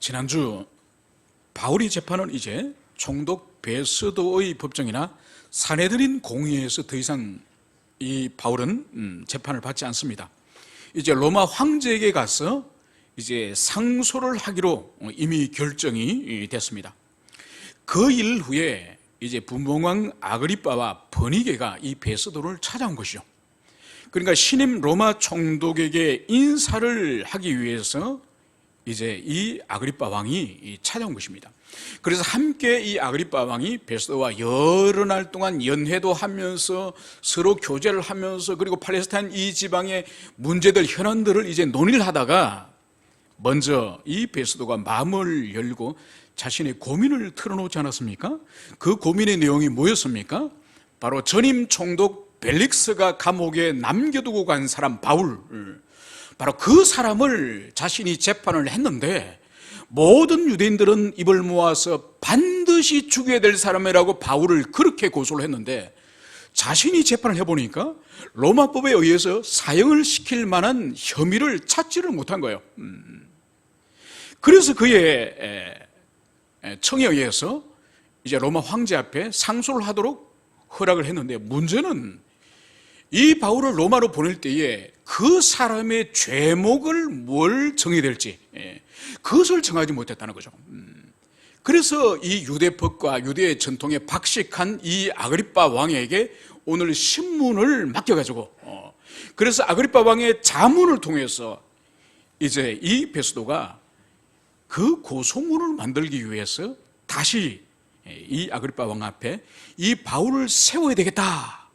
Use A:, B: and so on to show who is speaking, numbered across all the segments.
A: 지난주 바울이 재판은 이제 총독 베스도의 법정이나 사내들인 공의에서 더 이상 이 바울은 재판을 받지 않습니다. 이제 로마 황제에게 가서 이제 상소를 하기로 이미 결정이 됐습니다. 그 일 후에 이제 분봉왕 아그리빠와 버니게가 이 베스도를 찾아온 것이죠. 그러니까 신임 로마 총독에게 인사를 하기 위해서 이제 이 아그리빠 왕이 찾아온 것입니다. 그래서 함께 이 아그리빠 왕이 베스도와 여러 날 동안 연회도 하면서 서로 교제를 하면서 그리고 팔레스타인 이 지방의 문제들, 현안들을 이제 논의를 하다가 먼저 이 베스도가 마음을 열고 자신의 고민을 털어놓지 않았습니까? 그 고민의 내용이 뭐였습니까? 바로 전임 총독 벨릭스가 감옥에 남겨두고 간 사람 바울, 바로 그 사람을 자신이 재판을 했는데 모든 유대인들은 입을 모아서 반드시 죽여야 될 사람이라고 바울을 그렇게 고소를 했는데 자신이 재판을 해보니까 로마법에 의해서 사형을 시킬 만한 혐의를 찾지를 못한 거예요. 그래서 그의 청에 의해서 이제 로마 황제 앞에 상소를 하도록 허락을 했는데 문제는 이 바울을 로마로 보낼 때에 그 사람의 죄목을 뭘 정해야 될지 그것을 정하지 못했다는 거죠. 그래서 이 유대법과 유대의 전통에 박식한 이 아그리빠 왕에게 오늘 신문을 맡겨가지고 그래서 아그리빠 왕의 자문을 통해서 이제 이 베스도가 그 고소문을 만들기 위해서 다시 이 아그리빠 왕 앞에 이 바울을 세워야 되겠다.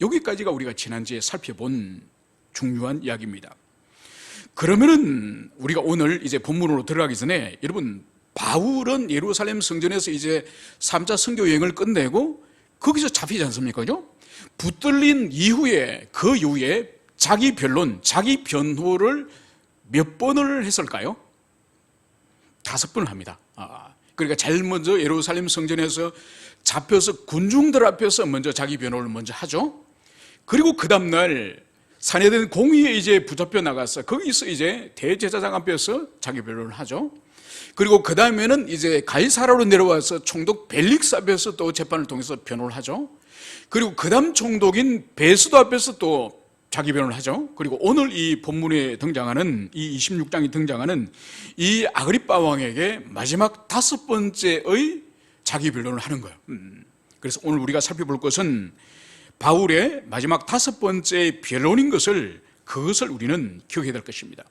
A: 여기까지가 우리가 지난주에 살펴본 중요한 이야기입니다. 그러면은 우리가 오늘 이제 본문으로 들어가기 전에 여러분, 바울은 예루살렘 성전에서 이제 3차 선교 여행을 끝내고 거기서 잡히지 않습니까? 그죠? 붙들린 이후에 그 이후에 자기 변론, 자기 변호를 몇 번을 했을까요? 5번을 합니다. 그러니까 제일 먼저 예루살렘 성전에서 잡혀서 군중들 앞에서 먼저 자기 변호를 먼저 하죠. 그리고 그 다음날 사내들 공의에 이제 붙잡혀 나가서 거기서 이제 대제사장 앞에서 자기 변호를 하죠. 그리고 그 다음에는 이제 가이사라로 내려와서 총독 벨릭스 앞에서 또 재판을 통해서 변호를 하죠. 그리고 그 다음 총독인 베스도 앞에서 또 자기 변호를 하죠. 그리고 오늘 이 본문에 등장하는 이 26장에 등장하는 이 아그리빠 왕에게 마지막 5번째의 자기 변론을 하는 거예요. 그래서 오늘 우리가 살펴볼 것은 바울의 마지막 5번째 변론인 것을 그것을 우리는 기억해야 될 것입니다.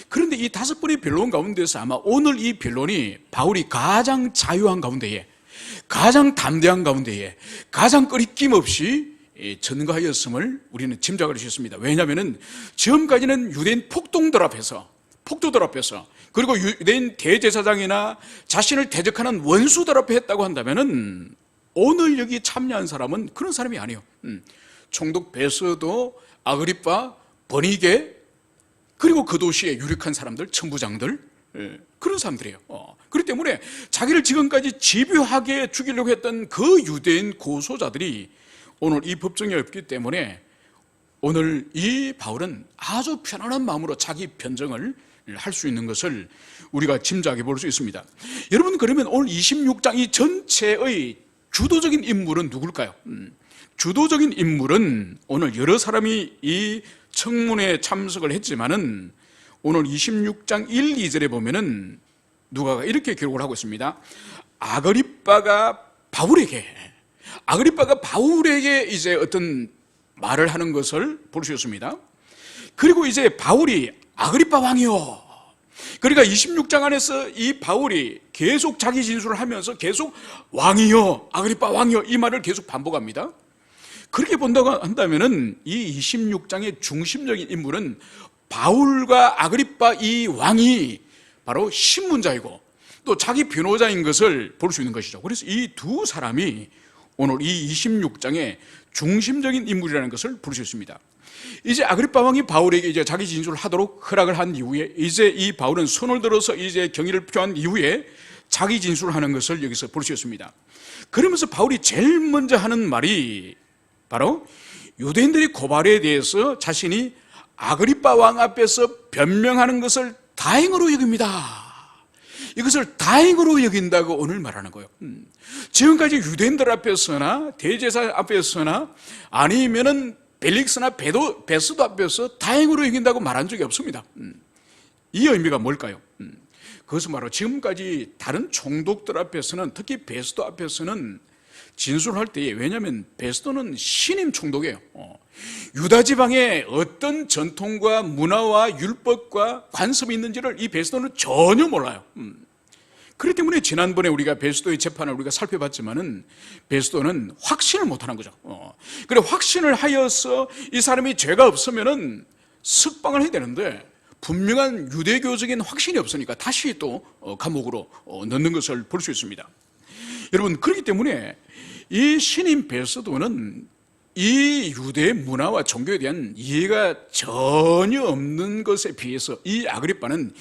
A: 그런데 이 5번의 변론 가운데서 아마 오늘 이 변론이 바울이 가장 자유한 가운데에, 가장 담대한 가운데에, 가장 꺼리낌 없이 전가하였음을 우리는 짐작할 수 있습니다. 왜냐하면 지금까지는 유대인 폭동들 앞에서 그리고 유대인 대제사장이나 자신을 대적하는 원수들 앞에 했다고 한다면 오늘 여기 참여한 사람은 그런 사람이 아니에요. 총독 베스도, 아그리빠, 버니게, 그리고 그 도시에 유력한 사람들, 천부장들, 그런 사람들이에요. 그렇기 때문에 자기를 지금까지 집요하게 죽이려고 했던 그 유대인 고소자들이 오늘 이 법정에 없기 때문에 오늘 이 바울은 아주 편안한 마음으로 자기 변정을 할 수 있는 것을 우리가 짐작해 볼 수 있습니다. 여러분, 그러면 오늘 26장 이 전체의 주도적인 인물은 누굴까요? 주도적인 인물은 오늘 여러 사람이 이 청문회에 참석을 했지만은 오늘 26장 1, 2절에 보면은 누가가 이렇게 기록을 하고 있습니다. 아그리빠가 바울에게 이제 어떤 말을 하는 것을 볼 수 있습니다. 그리고 이제 바울이 아그리빠 왕이요. 그러니까 26장 안에서 이 바울이 계속 자기 진술을 하면서 계속 왕이요, 아그리빠 왕이요, 이 말을 계속 반복합니다. 그렇게 본다고 한다면은 이 26장의 중심적인 인물은 바울과 아그리빠 이 왕이 바로 신문자이고 또 자기 변호자인 것을 볼 수 있는 것이죠. 그래서 이 두 사람이 오늘 이 26장의 중심적인 인물이라는 것을 볼 수 있습니다. 이제 아그리빠 왕이 바울에게 이제 자기 진술을 하도록 허락을 한 이후에 이제 이 바울은 손을 들어서 이제 경의를 표한 이후에 자기 진술을 하는 것을 여기서 볼 수 있습니다. 그러면서 바울이 제일 먼저 하는 말이 바로 유대인들의 고발에 대해서 자신이 아그리빠 왕 앞에서 변명하는 것을 다행으로 여깁니다. 이것을 다행으로 여긴다고 오늘 말하는 거예요. 지금까지 유대인들 앞에서나 대제사 앞에서나 아니면은 벨릭스나 베스도 앞에서 다행으로 여긴다고 말한 적이 없습니다. 이 의미가 뭘까요? 그것은 바로 지금까지 다른 총독들 앞에서는, 특히 베스도 앞에서는 진술할 때에, 왜냐하면 베스도는 신임 총독이에요. 유다 지방에 어떤 전통과 문화와 율법과 관습이 있는지를 이 베스도는 전혀 몰라요. 그렇기 때문에 지난번에 우리가 베스도의 재판을 우리가 살펴봤지만은 베스도는 확신을 못하는 거죠. 그래 확신을 하여서 이 사람이 죄가 없으면은 석방을 해야 되는데 분명한 유대교적인 확신이 없으니까 다시 또 감옥으로 넣는 것을 볼 수 있습니다. 여러분, 그렇기 때문에 이 신임 베스도는 이 유대 문화와 종교에 대한 이해가 전혀 없는 것에 비해서 이 아그리빠는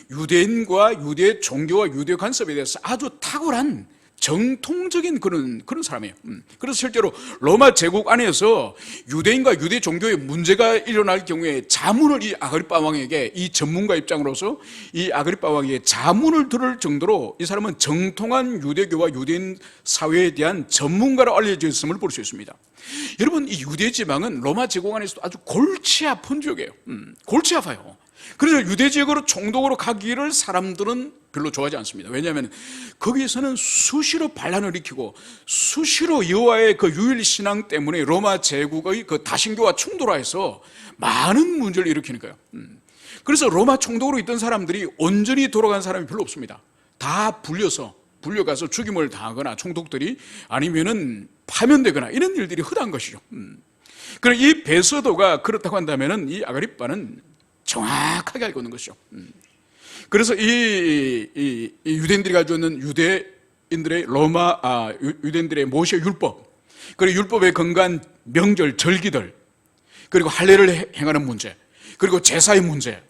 A: 유대인과 유대 종교와 유대 관습에 대해서 아주 탁월한 정통적인 그런 사람이에요. 그래서 실제로 로마 제국 안에서 유대인과 유대 종교의 문제가 일어날 경우에 자문을 이 아그리빠 왕에게, 이 전문가 입장으로서 이 아그리빠 왕에게 자문을 들을 정도로 이 사람은 정통한 유대교와 유대인 사회에 대한 전문가로 알려져 있음을 볼 수 있습니다. 여러분, 이 유대 지방은 로마 제국 안에서도 아주 골치 아픈 지역이에요. 골치 아파요. 그래서 유대 지역으로 총독으로 가기를 사람들은 별로 좋아하지 않습니다. 왜냐하면 거기에서는 수시로 반란을 일으키고 수시로 여호와의 그 유일 신앙 때문에 로마 제국의 그 다신교와 충돌하여서 많은 문제를 일으키는 거예요. 그래서 로마 총독으로 있던 사람들이 온전히 돌아간 사람이 별로 없습니다. 다 불려가서 죽임을 당하거나 총독들이, 아니면은 파면되거나 이런 일들이 흔한 것이죠. 그럼 이 베스도가 그렇다고 한다면은 이 아그리빠는 정확하게 알고 있는 것이죠. 그래서 이 유대인들이 가지고 있는 유대인들의 유대인들의 모세 율법, 그리고 율법에 근거한 명절, 절기들, 그리고 할례를 행하는 문제, 그리고 제사의 문제,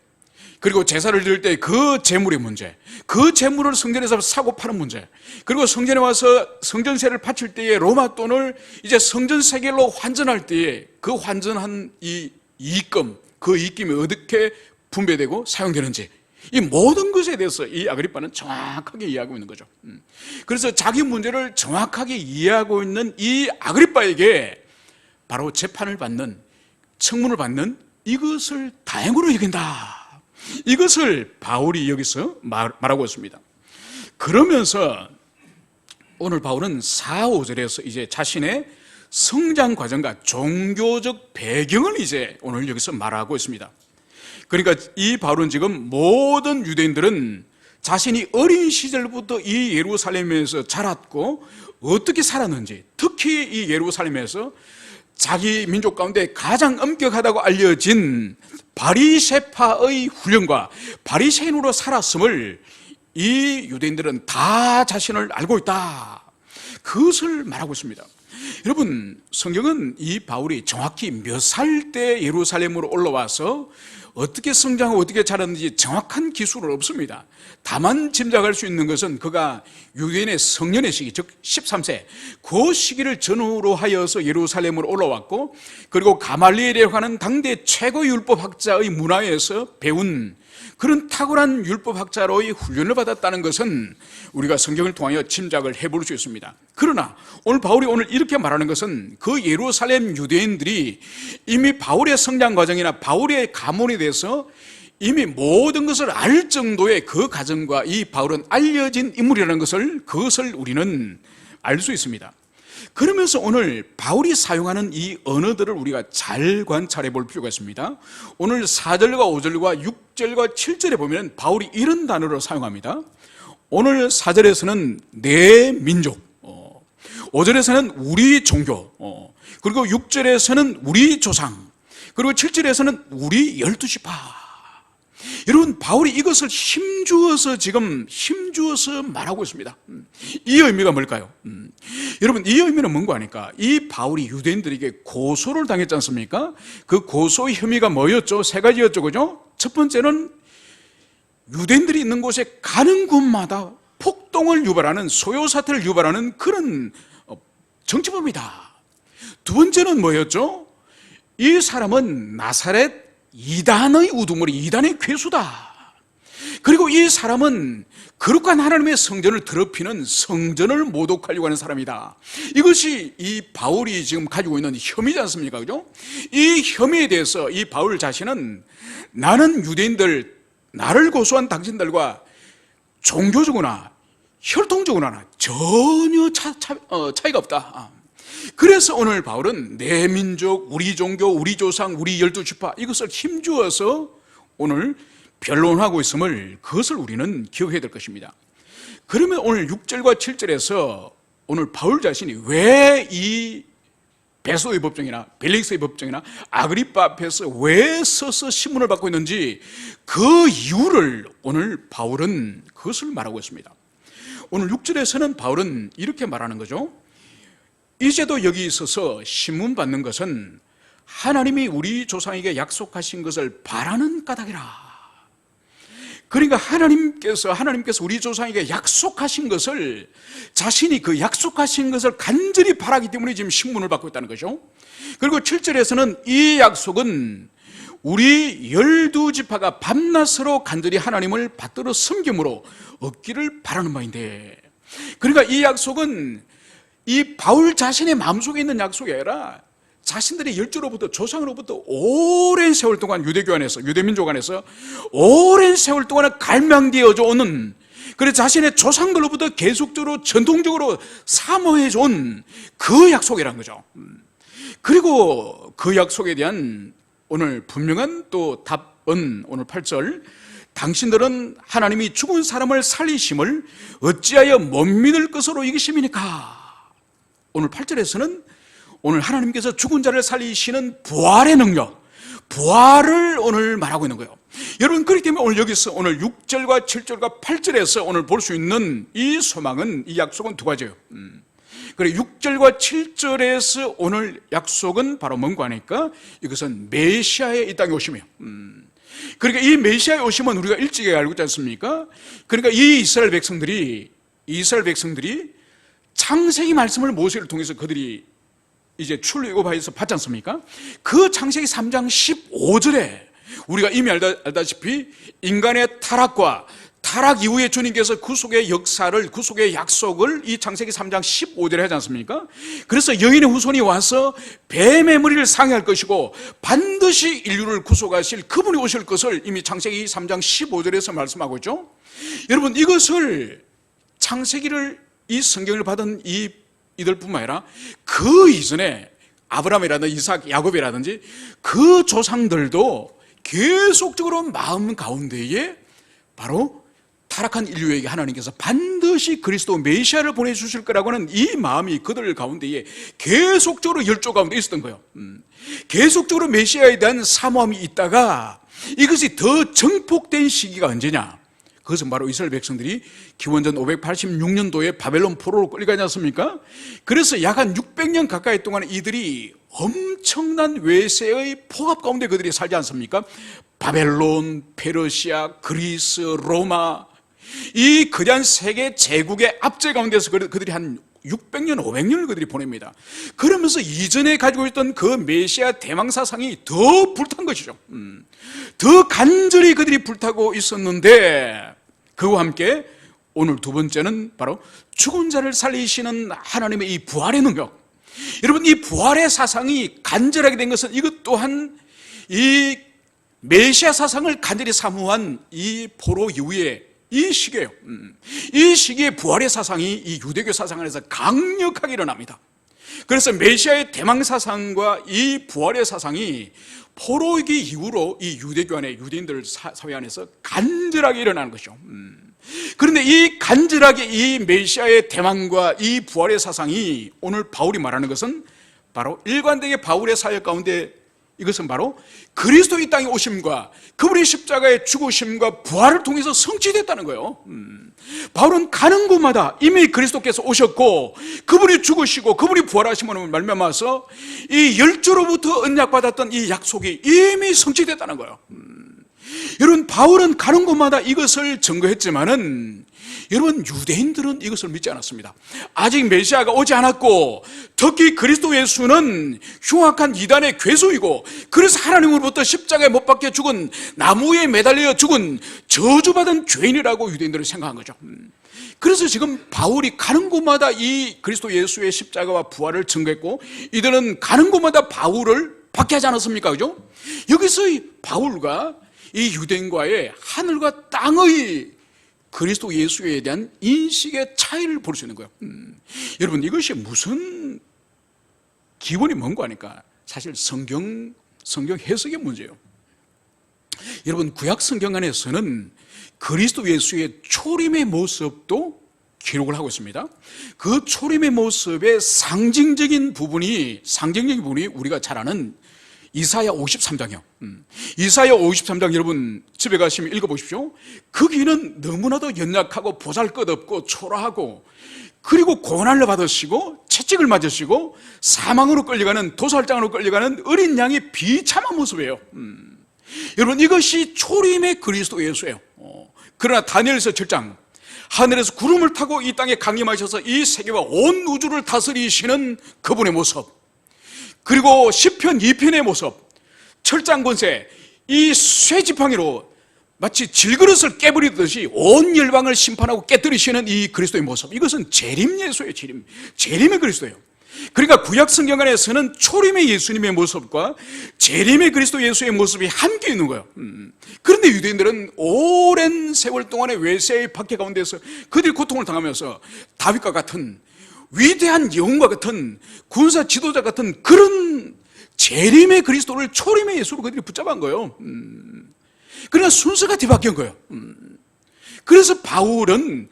A: 그리고 제사를 드릴 때 그 제물의 문제, 그 제물을 성전에서 사고 파는 문제, 그리고 성전에 와서 성전세를 바칠 때에 로마 돈을 이제 성전 세겔로 환전할 때에 그 환전한 이 이익금, 그 이익금이 어떻게 분배되고 사용되는지, 이 모든 것에 대해서 이 아그리빠는 정확하게 이해하고 있는 거죠. 그래서 자기 문제를 정확하게 이해하고 있는 이 아그리빠에게 바로 재판을 받는, 청문을 받는 이것을 다행으로 여긴다. 이것을 바울이 여기서 말하고 있습니다. 그러면서 오늘 바울은 4, 5절에서 이제 자신의 성장 과정과 종교적 배경을 이제 오늘 여기서 말하고 있습니다. 그러니까 이 바울은 지금 모든 유대인들은 자신이 어린 시절부터 이 예루살렘에서 자랐고 어떻게 살았는지, 특히 이 예루살렘에서 자기 민족 가운데 가장 엄격하다고 알려진 바리새파의 훈련과 바리새인으로 살았음을 이 유대인들은 다 자신을 알고 있다. 그것을 말하고 있습니다. 여러분, 성경은 이 바울이 정확히 몇 살 때 예루살렘으로 올라와서 어떻게 성장하고 어떻게 자랐는지 정확한 기술은 없습니다. 다만 짐작할 수 있는 것은 그가 유대인의 성년의 시기, 즉 13세, 그 시기를 전후로 하여서 예루살렘으로 올라왔고, 그리고 가말리엘이라고 하는 당대 최고 율법학자의 문화에서 배운 그런 탁월한 율법학자로의 훈련을 받았다는 것은 우리가 성경을 통하여 짐작을 해볼 수 있습니다. 그러나 오늘 바울이 이렇게 말하는 것은 그 예루살렘 유대인들이 이미 바울의 성장 과정이나 바울의 가문에 대해서 이미 모든 것을 알 정도의 그 과정과 이 바울은 알려진 인물이라는 그것을 우리는 알 수 있습니다. 그러면서 오늘 바울이 사용하는 이 언어들을 우리가 잘 관찰해 볼 필요가 있습니다. 오늘 4절과 5절과 6절과 7절에 보면 바울이 이런 단어를 사용합니다. 오늘 4절에서는 내 민족, 5절에서는 우리 종교, 그리고 6절에서는 우리 조상, 그리고 7절에서는 우리 12지파. 여러분, 바울이 이것을 힘주어서 말하고 있습니다. 이 의미가 뭘까요? 여러분, 이 의미는 뭔가 하니까 이 바울이 유대인들에게 고소를 당했지 않습니까? 그 고소의 혐의가 뭐였죠? 3가지였죠, 그죠? 첫 번째는 유대인들이 있는 곳에 가는 곳마다 폭동을 유발하는, 소요사태를 유발하는 그런 정치범이다. 두 번째는 뭐였죠? 이 사람은 나사렛 이단의 우두머리, 이단의 괴수다. 그리고 이 사람은 거룩한 하나님의 성전을 더럽히는 성전을 모독하려고 하는 사람이다. 이것이 이 바울이 지금 가지고 있는 혐의지 않습니까? 그죠? 이 혐의에 대해서 이 바울 자신은 나는 유대인들, 나를 고소한 당신들과 종교적으로나 혈통적으로나 전혀 차이가 없다. 그래서 오늘 바울은 내 민족, 우리 종교, 우리 조상, 우리 12지파 이것을 힘주어서 오늘 변론하고 있음을, 그것을 우리는 기억해야 될 것입니다. 그러면 오늘 6절과 7절에서 오늘 바울 자신이 왜 이 베소의 법정이나 벨릭스의 법정이나 아그리파 앞에서 왜 서서 신문을 받고 있는지 그 이유를 오늘 바울은 그것을 말하고 있습니다. 오늘 6절에서는 바울은 이렇게 말하는 거죠. 이제도 여기 있어서 신문 받는 것은 하나님이 우리 조상에게 약속하신 것을 바라는 까닭이라. 그러니까 하나님께서 우리 조상에게 약속하신 것을, 자신이 그 약속하신 것을 간절히 바라기 때문에 지금 신문을 받고 있다는 거죠. 그리고 7절에서는 이 약속은 우리 12지파가 밤낮으로 간절히 하나님을 받들어 섬김으로 얻기를 바라는 바인데, 그러니까 이 약속은 이 바울 자신의 마음속에 있는 약속이 아니라 자신들의 열조로부터, 조상으로부터 오랜 세월 동안 유대교 안에서, 유대민족 안에서 오랜 세월 동안 갈망되어져 오는, 그래서 자신의 조상들로부터 계속적으로 전통적으로 사모해져 온 그 약속이라는 거죠. 그리고 그 약속에 대한 오늘 분명한 또 답은 오늘 8절, 당신들은 하나님이 죽은 사람을 살리심을 어찌하여 못 믿을 것으로 이기심이니까. 오늘 8절에서는 오늘 하나님께서 죽은 자를 살리시는 부활의 능력, 부활을 오늘 말하고 있는 거예요. 여러분, 그렇기 때문에 오늘 여기서 오늘 6절과 7절과 8절에서 오늘 볼 수 있는 이 소망은, 이 약속은 두 가지예요. 그래, 6절과 7절에서 오늘 약속은 바로 뭔가 하니까 이것은 메시아의 이 땅에 오심이에요. 그러니까 이 메시아의 오심은 우리가 일찍이 알고 있지 않습니까? 그러니까 이 이스라엘 백성들이 창세기 말씀을 모세를 통해서 그들이 이제 출애굽에서 받지 않습니까? 그 창세기 3장 15절에 우리가 이미 알다시피 인간의 타락과 타락 이후에 주님께서 구속의 역사를, 구속의 약속을 이 창세기 3장 15절에 하지 않습니까? 그래서 여인의 후손이 와서 뱀의 머리를 상해할 것이고 반드시 인류를 구속하실 그분이 오실 것을 이미 창세기 3장 15절에서 말씀하고 있죠. 여러분, 이것을 창세기를, 이 성경을 받은 이들뿐만 아니라 그 이전에 아브라함이라든지 이삭, 야곱이라든지 그 조상들도 계속적으로 마음 가운데에 바로 타락한 인류에게 하나님께서 반드시 그리스도 메시아를 보내주실 거라고 하는 이 마음이 그들 가운데에 계속적으로 열조 가운데 있었던 거예요. 계속적으로 메시아에 대한 사모함이 있다가 이것이 더 증폭된 시기가 언제냐? 그것은 바로 이스라엘 백성들이 기원전 586년도에 바벨론 포로로 끌려가지 않습니까? 그래서 약 한 600년 가까이 동안 이들이 엄청난 외세의 포갑 가운데 그들이 살지 않습니까? 바벨론, 페르시아, 그리스, 로마, 이 거대한 세계 제국의 압제 가운데서 그들이 한 600년, 500년을 그들이 보냅니다. 그러면서 이전에 가지고 있던 그 메시아 대망사상이 더 불탄 것이죠. 더 간절히 그들이 불타고 있었는데, 그와 함께 오늘 두 번째는 바로 죽은 자를 살리시는 하나님의 이 부활의 능력. 여러분, 이 부활의 사상이 간절하게 된 것은 이것 또한 이 메시아 사상을 간절히 사모한 이 포로 이후에 이 시기예요. 이 시기에 부활의 사상이 이 유대교 사상 안에서 강력하게 일어납니다. 그래서 메시아의 대망 사상과 이 부활의 사상이 포로기 이후로 이 유대교 안에, 유대인들 사회 안에서 간절하게 일어나는 것이죠. 그런데 이 간절하게 이 메시아의 대망과 이 부활의 사상이 오늘 바울이 말하는 것은 바로 일관되게 바울의 사역 가운데 이것은 바로 그리스도 이 땅에 오심과 그분의 십자가의 죽으심과 부활을 통해서 성취됐다는 거예요. 바울은 가는 곳마다 이미 그리스도께서 오셨고 그분이 죽으시고 그분이 부활하심으로 말미암아서 이 열조로부터 언약받았던 이 약속이 이미 성취됐다는 거예요. 여러분, 바울은 가는 곳마다 이것을 증거했지만은 여러분, 유대인들은 이것을 믿지 않았습니다. 아직 메시아가 오지 않았고, 특히 그리스도 예수는 흉악한 이단의 괴수이고, 그래서 하나님으로부터 십자가에 못 박혀 죽은, 나무에 매달려 죽은 저주받은 죄인이라고 유대인들은 생각한 거죠. 그래서 지금 바울이 가는 곳마다 이 그리스도 예수의 십자가와 부활을 증거했고, 이들은 가는 곳마다 바울을 박해하지 않았습니까? 그죠? 여기서 이 바울과 이 유대인과의 하늘과 땅의 그리스도 예수에 대한 인식의 차이를 볼 수 있는 거예요. 여러분, 이것이 무슨 기본이 뭔가 하니까 사실 성경 해석의 문제예요. 여러분, 구약 성경 안에서는 그리스도 예수의 초림의 모습도 기록을 하고 있습니다. 그 초림의 모습의 상징적인 부분이 우리가 잘 아는 이사야 53장이요. 이사야 53장 여러분 집에 가시면 읽어보십시오. 거기는 너무나도 연약하고 보잘것없고 초라하고, 그리고 고난을 받으시고 채찍을 맞으시고 사망으로 끌려가는, 도살장으로 끌려가는 어린 양의 비참한 모습이에요. 여러분, 이것이 초림의 그리스도 예수예요. 그러나 다니엘서 7장, 하늘에서 구름을 타고 이 땅에 강림하셔서 이 세계와 온 우주를 다스리시는 그분의 모습, 그리고 시편 2편의 모습, 철장 권세, 이 쇠지팡이로 마치 질그릇을 깨버리듯이 온 열방을 심판하고 깨뜨리시는 이 그리스도의 모습, 이것은 재림 예수예요. 재림의 그리스도예요. 그러니까 구약 성경 안에서는 초림의 예수님의 모습과 재림의 그리스도 예수의 모습이 함께 있는 거예요. 그런데 유대인들은 오랜 세월 동안의 외세의 박해 가운데서 그들이 고통을 당하면서 다윗과 같은 위대한 영웅과 같은 군사 지도자 같은 그런 재림의 그리스도를 초림의 예수로 그들이 붙잡은 거예요. 그러나 순서가 뒤바뀐 거예요. 그래서 바울은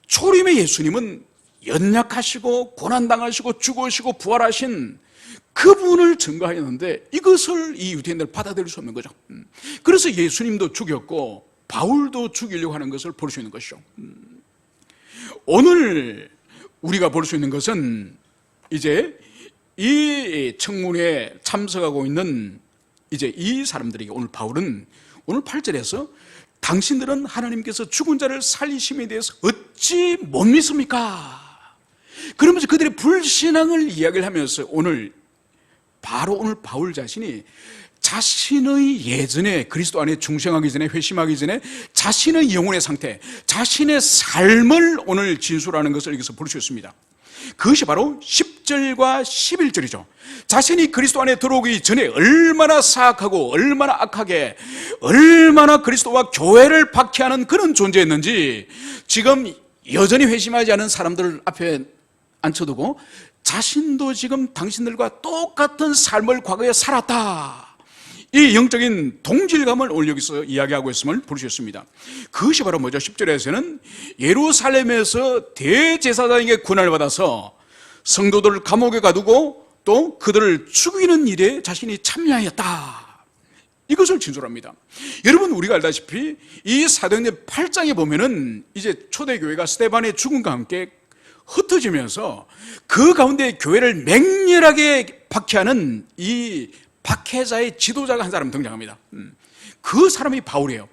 A: 초림의 예수님은 연약하시고 고난당하시고 죽으시고 부활하신 그분을 증거하였는데, 이것을 이 유대인들 받아들일 수 없는 거죠. 그래서 예수님도 죽였고 바울도 죽이려고 하는 것을 볼 수 있는 것이죠. 오늘 우리가 볼 수 있는 것은 이제 이 청문회에 참석하고 있는 이제 이 사람들에게 오늘 바울은 오늘 8절에서 당신들은 하나님께서 죽은 자를 살리심에 대해서 어찌 못 믿습니까? 그러면서 그들의 불신앙을 이야기를 하면서 오늘 바울 자신이 자신의 예전에 그리스도 안에 중생하기 전에, 회심하기 전에 자신의 영혼의 상태, 자신의 삶을 오늘 진술하는 것을 여기서 볼 수 있습니다. 그것이 바로 10절과 11절이죠. 자신이 그리스도 안에 들어오기 전에 얼마나 사악하고 얼마나 악하게, 얼마나 그리스도와 교회를 박해하는 그런 존재였는지, 지금 여전히 회심하지 않은 사람들 앞에 앉혀두고 자신도 지금 당신들과 똑같은 삶을 과거에 살았다, 이 영적인 동질감을 오늘 여기서 이야기하고 있음을 볼 수 있습니다. 그것이 바로 뭐죠? 10절에서는 예루살렘에서 대제사장에게 고난을 받아서 성도들을 감옥에 가두고 또 그들을 죽이는 일에 자신이 참여하였다, 이것을 진술합니다. 여러분, 우리가 알다시피 이 사도행전 8장에 보면은 이제 초대교회가 스데반의 죽음과 함께 흩어지면서 그 가운데 교회를 맹렬하게 박해하는 이 박해자의 지도자가 한 사람 등장합니다. 그 사람이 바울이에요.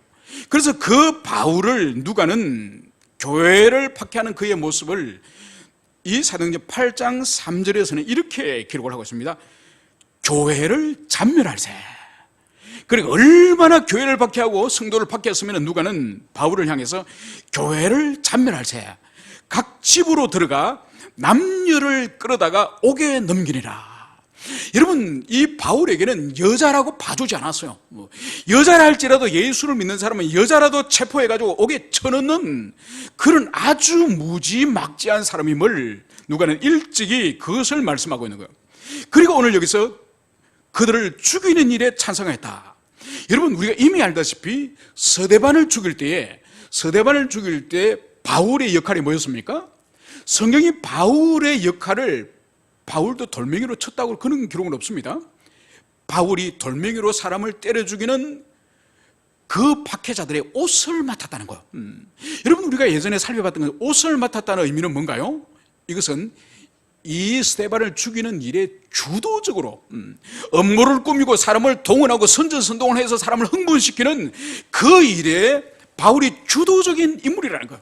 A: 그래서 그 바울을 누가는 교회를 박해하는 그의 모습을 이 사도행전 8장 3절에서는 이렇게 기록을 하고 있습니다. 교회를 잔멸할세. 그리고 얼마나 교회를 박해하고 성도를 박해했으면 누가는 바울을 향해서 교회를 잔멸할세, 각 집으로 들어가 남녀를 끌어다가 옥에 넘기리라. 여러분, 이 바울에게는 여자라고 봐주지 않았어요. 여자라 할지라도 예수를 믿는 사람은 여자라도 체포해가지고 옥에 쳐넣는 그런 아주 무지막지한 사람임을 누가는 일찍이 그것을 말씀하고 있는 거예요. 그리고 오늘 여기서 그들을 죽이는 일에 찬성했다. 여러분, 우리가 이미 알다시피 서대반을 죽일 때 바울의 역할이 뭐였습니까? 성경이 바울의 역할을, 바울도 돌멩이로 쳤다고 그런 기록은 없습니다. 바울이 돌멩이로 사람을 때려 죽이는 그 박해자들의 옷을 맡았다는 거예요. 여러분, 우리가 예전에 살펴봤던 건 옷을 맡았다는 의미는 뭔가요? 이것은 이 스데반을 죽이는 일에 주도적으로 음모를 꾸미고 사람을 동원하고 선전선동을 해서 사람을 흥분시키는 그 일에 바울이 주도적인 인물이라는 거예요.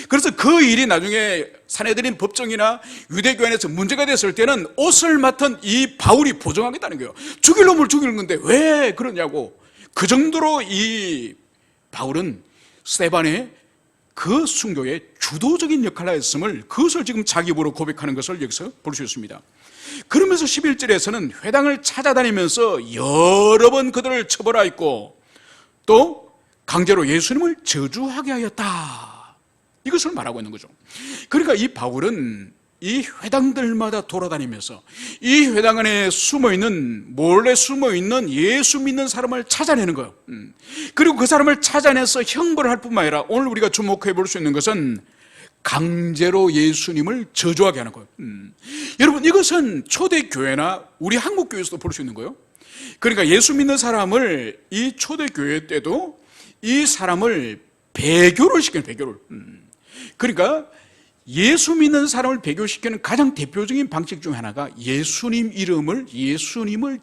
A: 그래서 그 일이 나중에 산헤드린 법정이나 유대교 안에서 문제가 됐을 때는 옷을 맡은 이 바울이 보정하겠다는 거예요. 죽일 놈을 죽이는 건데 왜 그러냐고. 그 정도로 이 바울은 스데반의 그 순교에 주도적인 역할을 했음을, 그것을 지금 자기 입으로 고백하는 것을 여기서 볼 수 있습니다. 그러면서 11절에서는 회당을 찾아다니면서 여러 번 그들을 처벌하였고 또 강제로 예수님을 저주하게 하였다, 이것을 말하고 있는 거죠. 그러니까 이 바울은 이 회당들마다 돌아다니면서 이 회당 안에 몰래 숨어있는 예수 믿는 사람을 찾아내는 거예요. 그리고 그 사람을 찾아내서 형벌을 할 뿐만 아니라 오늘 우리가 주목해 볼 수 있는 것은 강제로 예수님을 저주하게 하는 거예요. 여러분, 이것은 초대교회나 우리 한국교회에서도 볼 수 있는 거예요. 그러니까 예수 믿는 사람을 이 초대교회 때도 이 사람을 배교를 시켜요. 배교를. 그러니까 예수 믿는 사람을 배교시키는 가장 대표적인 방식 중 하나가 예수님을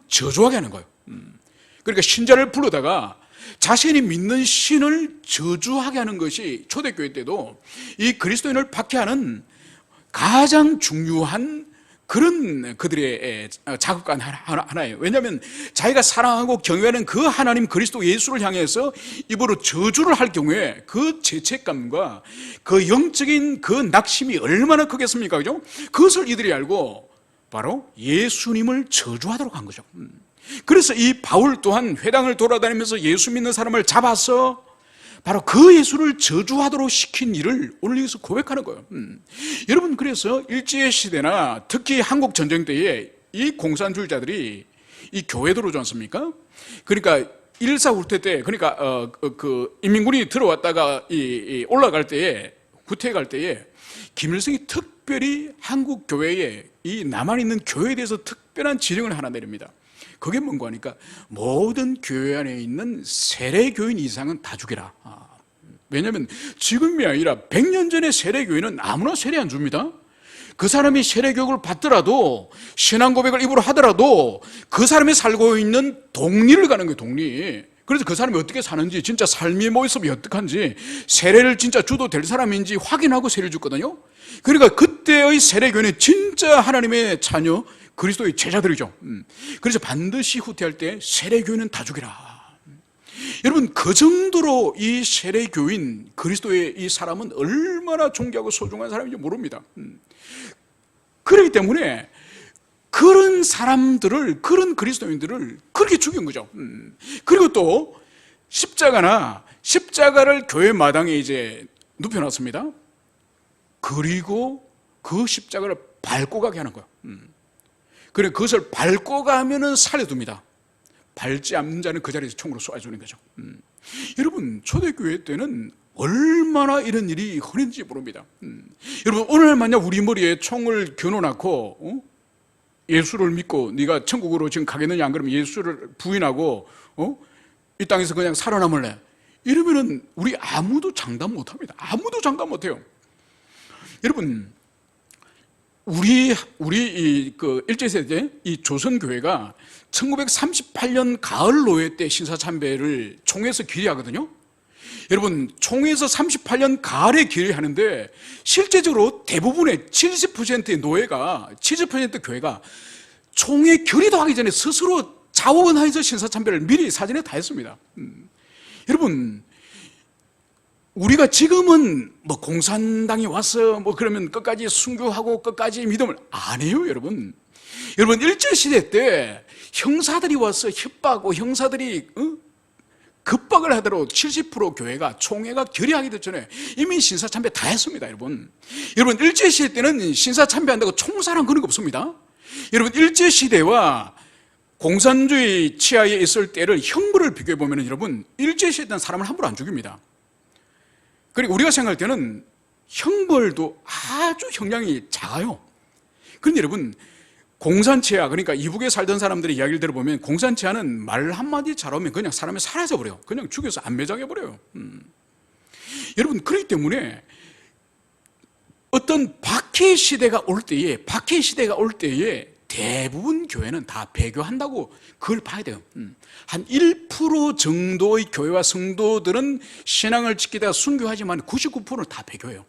A: 저주하게 하는 거예요. 그러니까 신자를 부르다가 자신이 믿는 신을 저주하게 하는 것이 초대교회 때도 이 그리스도인을 박해하는 가장 중요한 그런 그들의 자극관 하나예요. 왜냐하면 자기가 사랑하고 경외하는 그 하나님 그리스도 예수를 향해서 입으로 저주를 할 경우에 그 죄책감과 그 영적인 그 낙심이 얼마나 크겠습니까? 그죠? 그것을 이들이 알고 바로 예수님을 저주하도록 한 거죠. 그래서 이 바울 또한 회당을 돌아다니면서 예수 믿는 사람을 잡아서 바로 그 예수를 저주하도록 시킨 일을 오늘 여기서 고백하는 거예요. 여러분, 그래서 일제시대나 특히 한국 전쟁 때에 이 공산주의자들이 이 교회 들어오지 않습니까? 그러니까 일사후퇴 때, 그러니까 그 인민군이 들어왔다가 올라갈 때에, 후퇴할 때에 김일성이 특별히 한국 교회에, 이 남한 있는 교회에 대해서 특별한 지령을 하나 내립니다. 그게 뭔가 하니까 모든 교회 안에 있는 세례교인 이상은 다 죽여라. 왜냐하면 지금이 아니라 100년 전에 세례교인은 아무나 세례 안 줍니다. 그 사람이 세례교육을 받더라도, 신앙 고백을 입으로 하더라도 그 사람이 살고 있는 동리를 가는 거예요. 동리. 그래서 그 사람이 어떻게 사는지, 진짜 삶의 모습이 어떡한지, 세례를 진짜 줘도 될 사람인지 확인하고 세례를 줬거든요. 그러니까 그때의 세례교인은 진짜 하나님의 자녀, 그리스도의 제자들이죠. 그래서 반드시 후퇴할 때 세례교인은 다 죽이라. 여러분, 그 정도로 이 세례교인, 그리스도의 이 사람은 얼마나 존귀하고 소중한 사람인지 모릅니다. 그렇기 때문에 그런 사람들을, 그런 그리스도인들을 그렇게 죽인 거죠. 그리고 또 십자가를 교회 마당에 이제 눕혀놨습니다. 그리고 그 십자가를 밟고 가게 하는 거예요. 그래, 그것을 밟고 가면은 살려둡니다. 밟지 않는 자는 그 자리에서 총으로 쏘아주는 거죠. 여러분, 초대교회 때는 얼마나 이런 일이 흔한지 모릅니다. 여러분, 오늘 만약 우리 머리에 총을 겨눠놓고 예수를 믿고 네가 천국으로 지금 가겠느냐 안 그러면 예수를 부인하고 이 땅에서 그냥 살아남을래, 이러면은 우리 아무도 장담 못합니다. 아무도 장담 못해요. 여러분, 우리 그 일제세대 이 조선교회가 1938년 가을 노예 때 신사참배를 총에서 기리하거든요. 여러분, 총에서 38년 가을에 기리하는데 실제적으로 대부분의 70%의 노예가, 70% 교회가 총에 결의도 하기 전에 스스로 자원하여서 신사참배를 미리 사전에 다 했습니다. 여러분, 우리가 지금은 뭐 공산당이 와서 뭐 그러면 끝까지 순교하고 끝까지 믿음을 안 해요, 여러분. 여러분, 일제시대 때 형사들이 와서 협박하고 형사들이 급박을 하더라도 70% 교회가 총회가 결의하기 전에 이미 신사참배 다 했습니다, 여러분. 여러분, 일제시대 때는 신사참배한다고 총사랑 그런 거 없습니다. 여러분, 일제시대와 공산주의 치하에 있을 때를 형벌을 비교해 보면 여러분, 일제시대 때는 사람을 함부로 안 죽입니다. 그리고 우리가 생각할 때는 형벌도 아주 형량이 작아요. 그런데 여러분, 공산치하, 그러니까 이북에 살던 사람들의 이야기를 들어보면 공산치하는 말 한마디 잘하면 그냥 사람이 사라져버려요. 그냥 죽여서 안매장해버려요. 여러분, 그렇기 때문에 어떤 박해 시대가 올 때에 대부분 교회는 다 배교한다고 그걸 봐야 돼요. 한 1% 정도의 교회와 성도들은 신앙을 지키다가 순교하지만 99%는 다 배교해요.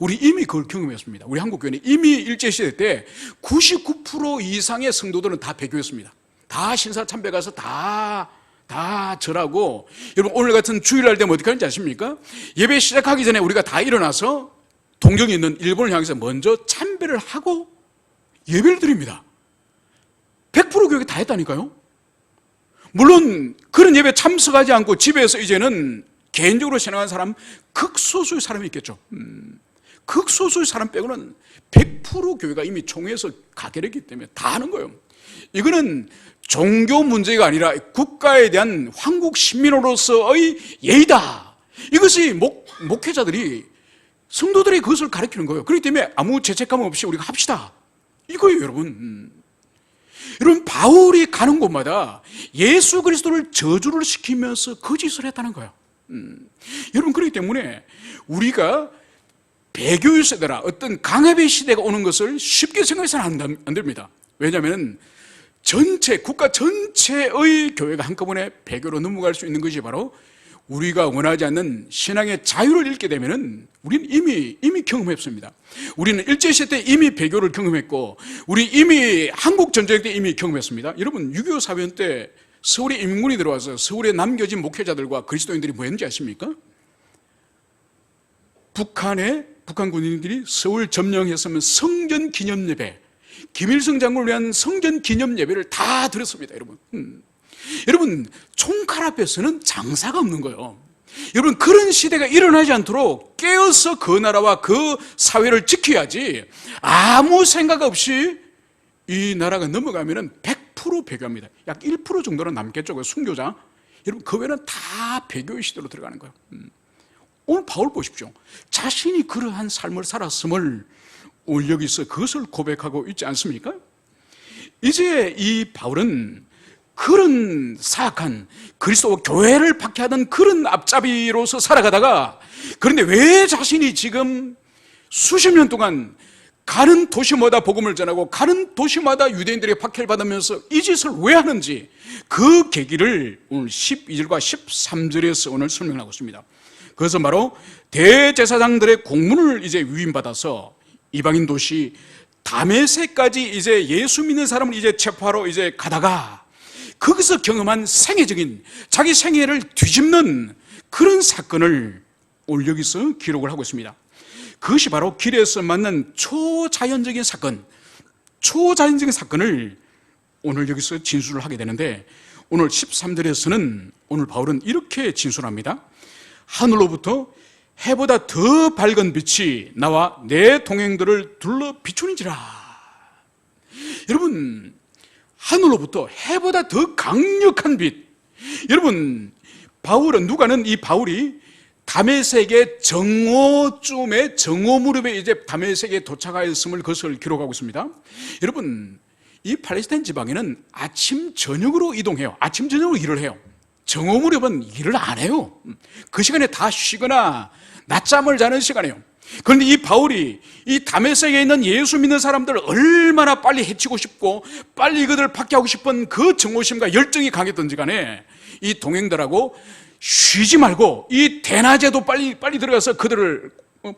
A: 우리 이미 그걸 경험했습니다. 우리 한국교회는 이미 일제시대 때 99% 이상의 성도들은 다 배교했습니다. 다 신사참배 가서 다 절하고, 여러분 오늘 같은 주일날 되면 어떻게 하는지 아십니까? 예배 시작하기 전에 우리가 다 일어나서 동경에 있는 일본을 향해서 먼저 참배를 하고 예배를 드립니다. 100% 교회 다 했다니까요. 물론 그런 예배 참석하지 않고 집에서 이제는 개인적으로 신앙하는 사람 극소수의 사람이 있겠죠. 극소수의 사람 빼고는 100% 교회가 이미 총회에서 가결했기 때문에 다 하는 거예요. 이거는 종교 문제가 아니라 국가에 대한 한국 시민으로서의 예의다. 이것이 목회자들이, 성도들이 그것을 가르치는 거예요. 그렇기 때문에 아무 죄책감 없이 우리가 합시다. 이거예요, 여러분. 여러분, 바울이 가는 곳마다 예수 그리스도를 저주를 시키면서 거짓을 했다는 거예요. 여러분, 그렇기 때문에 우리가 배교의 세대라, 어떤 강압의 시대가 오는 것을 쉽게 생각해서는 안 됩니다. 왜냐하면 국가 전체의 교회가 한꺼번에 배교로 넘어갈 수 있는 것이 바로 우리가 원하지 않는 신앙의 자유를 잃게 되면은 우리는 이미 경험했습니다. 우리는 일제시대 때 이미 배교를 경험했고, 우리 이미 한국 전쟁 때 이미 경험했습니다. 여러분, 6.25 사변 때 서울에 인민군이 들어와서 서울에 남겨진 목회자들과 그리스도인들이 뭐 했는지 아십니까? 북한 군인들이 서울 점령했으면 성전 기념 예배, 김일성 장군을 위한 성전 기념 예배를 다 드렸습니다, 여러분. 여러분, 총칼 앞에서는 장사가 없는 거예요. 여러분, 그런 시대가 일어나지 않도록 깨어서 그 나라와 그 사회를 지켜야지, 아무 생각 없이 이 나라가 넘어가면은 100% 배교합니다. 약 1% 정도는 남겠죠, 순교자. 여러분, 그 외에는 다 배교의 시대로 들어가는 거예요. 오늘 바울 보십시오. 자신이 그러한 삶을 살았음을 오늘 여기서 그것을 고백하고 있지 않습니까? 이제 이 바울은 그런 사악한 그리스도 교회를 박해하던 그런 앞잡이로서 살아가다가, 그런데 왜 자신이 지금 수십 년 동안 가는 도시마다 복음을 전하고 가는 도시마다 유대인들에게 박해를 받으면서 이 짓을 왜 하는지, 그 계기를 오늘 12절과 13절에서 오늘 설명하고 있습니다. 그것은 바로 대제사장들의 공문을 이제 위임받아서 이방인 도시 다메섹까지 이제 예수 믿는 사람을 이제 체포하러 이제 가다가 거기서 경험한 생애적인 자기 생애를 뒤집는 그런 사건을 오늘 여기서 기록을 하고 있습니다. 그것이 바로 길에서 만난 초자연적인 사건을 오늘 여기서 진술을 하게 되는데, 오늘 13절에서는 오늘 바울은 이렇게 진술합니다. 하늘로부터 해보다 더 밝은 빛이 나와 내 동행들을 둘러 비추는지라. 여러분, 하늘로부터 해보다 더 강력한 빛. 여러분, 누가는 이 바울이 다메섹의 정오쯤에, 정오 무렵에 이제 다메섹에 도착하였음을 그것을 기록하고 있습니다. 여러분, 이 팔레스타인 지방에는 아침 저녁으로 이동해요. 아침 저녁으로 일을 해요. 정오 무렵은 일을 안 해요. 그 시간에 다 쉬거나 낮잠을 자는 시간이에요. 그런데 이 바울이 이 다메섹에 있는 예수 믿는 사람들을 얼마나 빨리 해치고 싶고 빨리 그들을 박해하고 싶은 그 정오심과 열정이 강했던지 간에 이 동행들하고 쉬지 말고 이 대낮에도 빨리 들어가서 그들을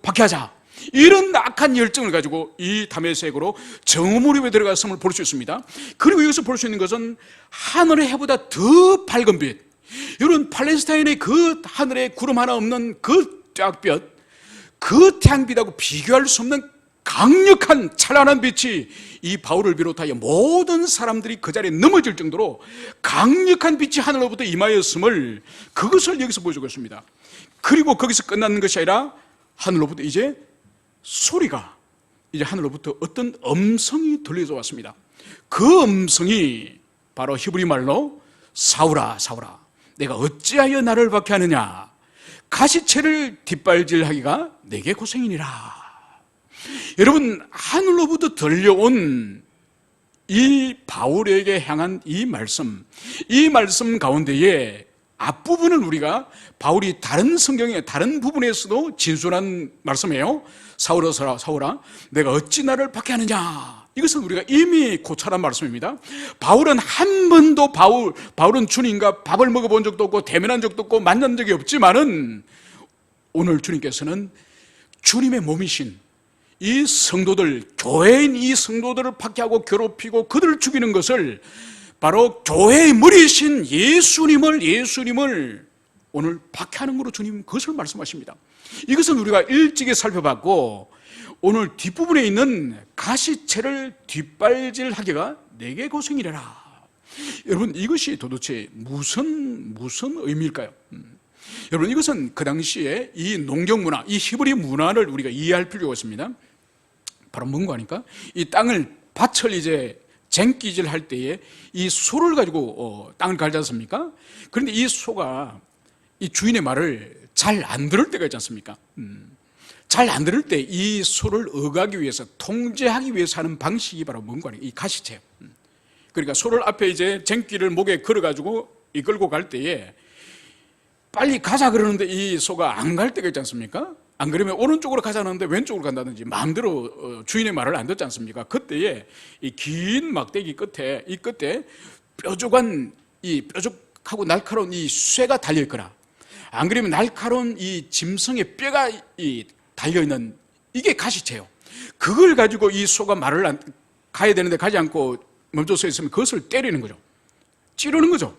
A: 박해하자, 이런 악한 열정을 가지고 이 다메섹으로 정오 무렵에 들어갔음을 볼 수 있습니다. 그리고 여기서 볼 수 있는 것은 하늘의 해보다 더 밝은 빛. 여러분, 팔레스타인의 그 하늘에 구름 하나 없는 그 쫙볕, 그 태양빛하고 비교할 수 없는 강력한 찬란한 빛이 이 바울을 비롯하여 모든 사람들이 그 자리에 넘어질 정도로 강력한 빛이 하늘로부터 임하였음을, 그것을 여기서 보여주고 있습니다. 그리고 거기서 끝나는 것이 아니라 하늘로부터 이제 소리가, 이제 하늘로부터 어떤 음성이 들려져 왔습니다. 그 음성이 바로 히브리 말로 사울아 사울아 내가 어찌하여 나를 박해하느냐, 가시채를 뒷발질하기가 내게 고생이니라. 여러분, 하늘로부터 들려온 이 바울에게 향한 이 말씀 가운데에 앞부분은 우리가 바울이 다른 성경의 다른 부분에서도 진술한 말씀이에요. 사울아, 내가 어찌 나를 박해하느냐. 이것은 우리가 이미 고찰한 말씀입니다. 바울은 한 번도 바울은 주님과 밥을 먹어본 적도 없고 대면한 적도 없고 만난 적이 없지만은 오늘 주님께서는 주님의 몸이신 이 성도들, 교회인 이 성도들을 박해하고 괴롭히고 그들을 죽이는 것을 바로 교회의 머리이신 예수님을 오늘 박해하는 것으로 주님 그것을 말씀하십니다. 이것은 우리가 일찍이 살펴봤고 오늘 뒷부분에 있는 가시채를 뒷발질하기가 내게 고생이래라. 여러분 이것이 도대체 무슨 의미일까요? 여러분 이것은 그 당시에 이 농경문화, 이 히브리 문화를 우리가 이해할 필요가 있습니다. 바로 뭔가 하니까 이 땅을 밭을 이제 쟁기질 할 때에 이 소를 가지고 땅을 갈지 않습니까? 그런데 이 소가 이 주인의 말을 잘 안 들을 때가 있지 않습니까? 잘 안 들을 때 이 소를 억하기 위해서, 통제하기 위해서 하는 방식이 바로 뭔가 하니까 이 가시채예요. 그러니까 소를 앞에 이제 쟁기를 목에 걸어가지고 이끌고 갈 때에 빨리 가자 그러는데 이 소가 안 갈 때가 있지 않습니까? 안 그러면 오른쪽으로 가자는데 왼쪽으로 간다든지 마음대로 주인의 말을 안 듣지 않습니까? 그때에 이 긴 막대기 끝에 뾰족한 이 뾰족하고 날카로운 이 쇠가 달려 있거나 안 그러면 날카로운 이 짐승의 뼈가 달려있는 이게 가시채예요. 그걸 가지고 이 소가 말을 가야 되는데 가지 않고 멈춰서 있으면 그것을 때리는 거죠. 찌르는 거죠.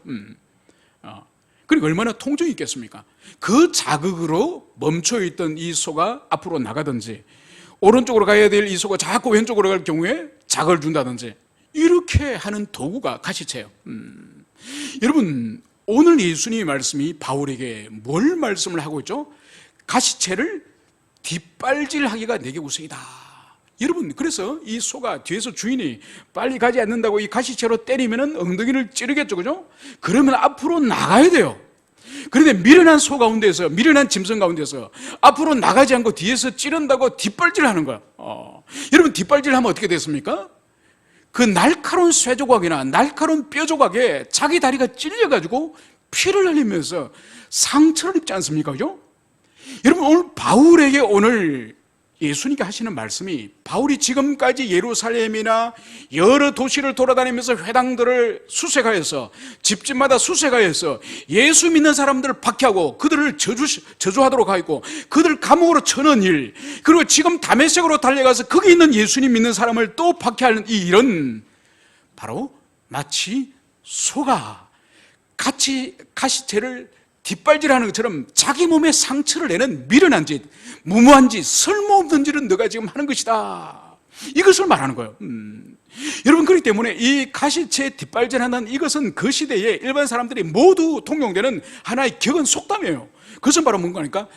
A: 그러니까 얼마나 통증이 있겠습니까? 그 자극으로 멈춰있던 이 소가 앞으로 나가든지 오른쪽으로 가야 될 이 소가 자꾸 왼쪽으로 갈 경우에 자극을 준다든지 이렇게 하는 도구가 가시채예요. 여러분 오늘 예수님의 말씀이 바울에게 뭘 말씀을 하고 있죠? 가시채를 뒷발질하기가 내게 우선이다. 여러분 그래서 이 소가 뒤에서 주인이 빨리 가지 않는다고 이 가시채로 때리면 엉덩이를 찌르겠죠, 그죠? 그러면 앞으로 나가야 돼요. 그런데 미련한 소 가운데서, 미련한 짐승 가운데서 앞으로 나가지 않고 뒤에서 찌른다고 뒷발질하는 거야. 여러분 뒷발질하면 어떻게 됐습니까? 그 날카로운 쇠 조각이나 날카로운 뼈 조각에 자기 다리가 찔려가지고 피를 흘리면서 상처를 입지 않습니까, 그죠? 여러분 오늘 바울에게 오늘 예수님께 하시는 말씀이 바울이 지금까지 예루살렘이나 여러 도시를 돌아다니면서 회당들을 수색하여서 집집마다 수색하여서 예수 믿는 사람들을 박해하고 그들을 저주하도록 하고 그들을 감옥으로 쳐넣은 일, 그리고 지금 다메섹으로 달려가서 거기 있는 예수님 믿는 사람을 또 박해하는 이 일은 바로 마치 소가 같이 가시채를 뒷발질하는 것처럼 자기 몸에 상처를 내는 미련한 짓, 무모한 짓, 쓸모없는 짓은 너가 지금 하는 것이다. 이것을 말하는 거예요. 여러분 그렇기 때문에 이 가시채 뒷발질하는 이것은 그 시대에 일반 사람들이 모두 통용되는 하나의 격언 속담이에요. 그것은 바로 뭔가 하니까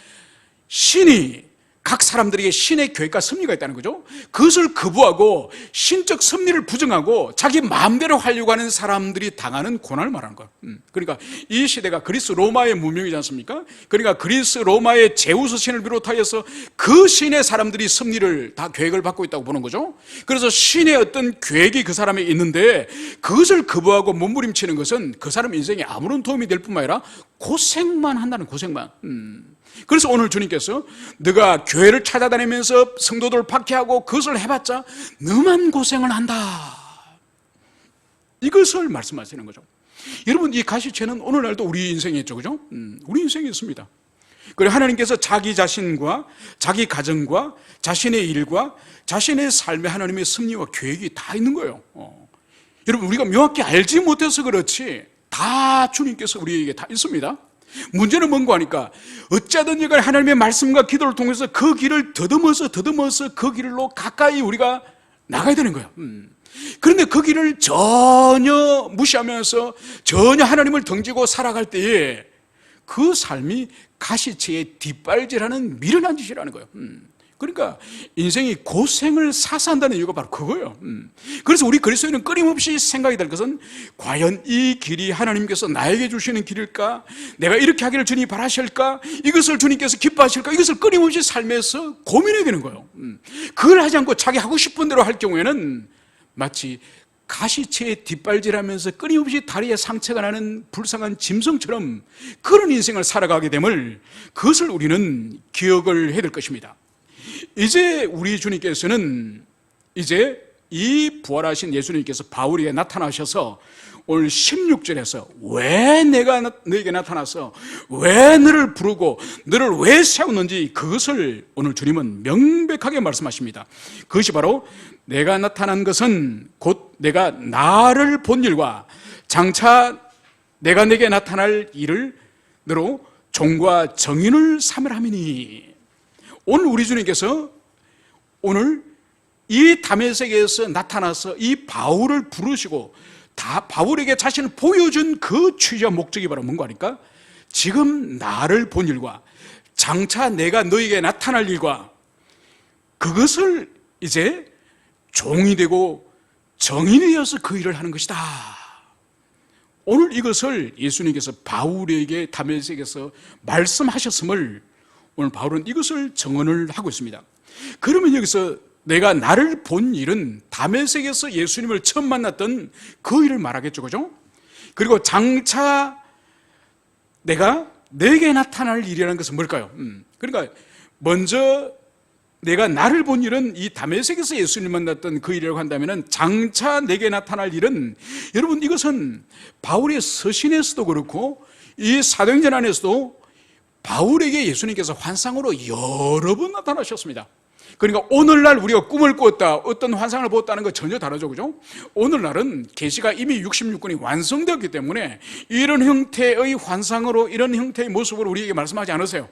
A: 신이 각 사람들에게 신의 계획과 섭리가 있다는 거죠. 그것을 거부하고 신적 섭리를 부정하고 자기 마음대로 하려고 하는 사람들이 당하는 고난을 말하는 거예요. 그러니까 이 시대가 그리스 로마의 문명이지 않습니까? 그러니까 그리스 로마의 제우스 신을 비롯하여서 그 신의 사람들이 섭리를 다 계획을 받고 있다고 보는 거죠. 그래서 신의 어떤 계획이 그 사람에 있는데 그것을 거부하고 몸부림치는 것은 그 사람 인생에 아무런 도움이 될 뿐만 아니라 고생만 한다는 고생만. 그래서 오늘 주님께서 너가 교회를 찾아다니면서 성도들을 박해하고 그것을 해봤자 너만 고생을 한다, 이것을 말씀하시는 거죠. 여러분 이 가시채는 오늘날도 우리 인생에 있죠, 그죠? 우리 인생에 있습니다. 그리고 하나님께서 자기 자신과 자기 가정과 자신의 일과 자신의 삶에 하나님의 섭리와 계획이 다 있는 거예요. 여러분 우리가 명확히 알지 못해서 그렇지 다 주님께서 우리에게 다 있습니다. 문제는 뭔가 하니까 어찌하든지 간에 하나님의 말씀과 기도를 통해서 그 길을 더듬어서 그 길로 가까이 우리가 나가야 되는 거예요. 그런데 그 길을 전혀 무시하면서 전혀 하나님을 던지고 살아갈 때에 그 삶이 가시채에 뒷발질하는 미련한 짓이라는 거예요. 그러니까 인생이 고생을 사사한다는 이유가 바로 그거예요. 그래서 우리 그리스도인은 끊임없이 생각이 될 것은 과연 이 길이 하나님께서 나에게 주시는 길일까? 내가 이렇게 하기를 주님이 바라실까? 이것을 주님께서 기뻐하실까? 이것을 끊임없이 삶에서 고민해야 되는 거예요. 그걸 하지 않고 자기 하고 싶은 대로 할 경우에는 마치 가시체에 뒷발질하면서 끊임없이 다리에 상처가 나는 불쌍한 짐승처럼 그런 인생을 살아가게 됨을, 그것을 우리는 기억을 해야 될 것입니다. 이제 우리 주님께서는 이제 이 부활하신 예수님께서 바울에게 나타나셔서 오늘 16절에서 왜 내가 너에게 나타나서 왜 너를 부르고 너를 왜 세웠는지 그것을 오늘 주님은 명백하게 말씀하십니다. 그것이 바로 내가 나타난 것은 곧 내가 나를 본 일과 장차 내가 내게 나타날 일을 너로 종과 정인을 삼으라 함이니. 오늘 우리 주님께서 오늘 이 다메섹에서 나타나서 이 바울을 부르시고 다 바울에게 자신을 보여준 그 취지와 목적이 바로 뭔가 하니까, 지금 나를 본 일과 장차 내가 너에게 나타날 일과 그것을 이제 종이 되고 정인이 되어서 그 일을 하는 것이다. 오늘 이것을 예수님께서 바울에게 다메섹에서 말씀하셨음을 오늘 바울은 이것을 정언을 하고 있습니다. 그러면 여기서 내가 나를 본 일은 다메섹에서 예수님을 처음 만났던 그 일을 말하겠죠, 그죠? 그리고 장차 내가 내게 나타날 일이라는 것은 뭘까요? 그러니까 먼저 내가 나를 본 일은 이 다메섹에서 예수님 만났던 그 일이라고 한다면, 장차 내게 나타날 일은, 여러분 이것은 바울의 서신에서도 그렇고 이 사도행전 안에서도 바울에게 예수님께서 환상으로 여러 번 나타나셨습니다. 그러니까 오늘날 우리가 꿈을 꾸었다, 어떤 환상을 보았다는 거 전혀 다르죠, 그죠? 오늘날은 계시가 이미 66권이 완성되었기 때문에 이런 형태의 환상으로, 이런 형태의 모습으로 우리에게 말씀하지 않으세요.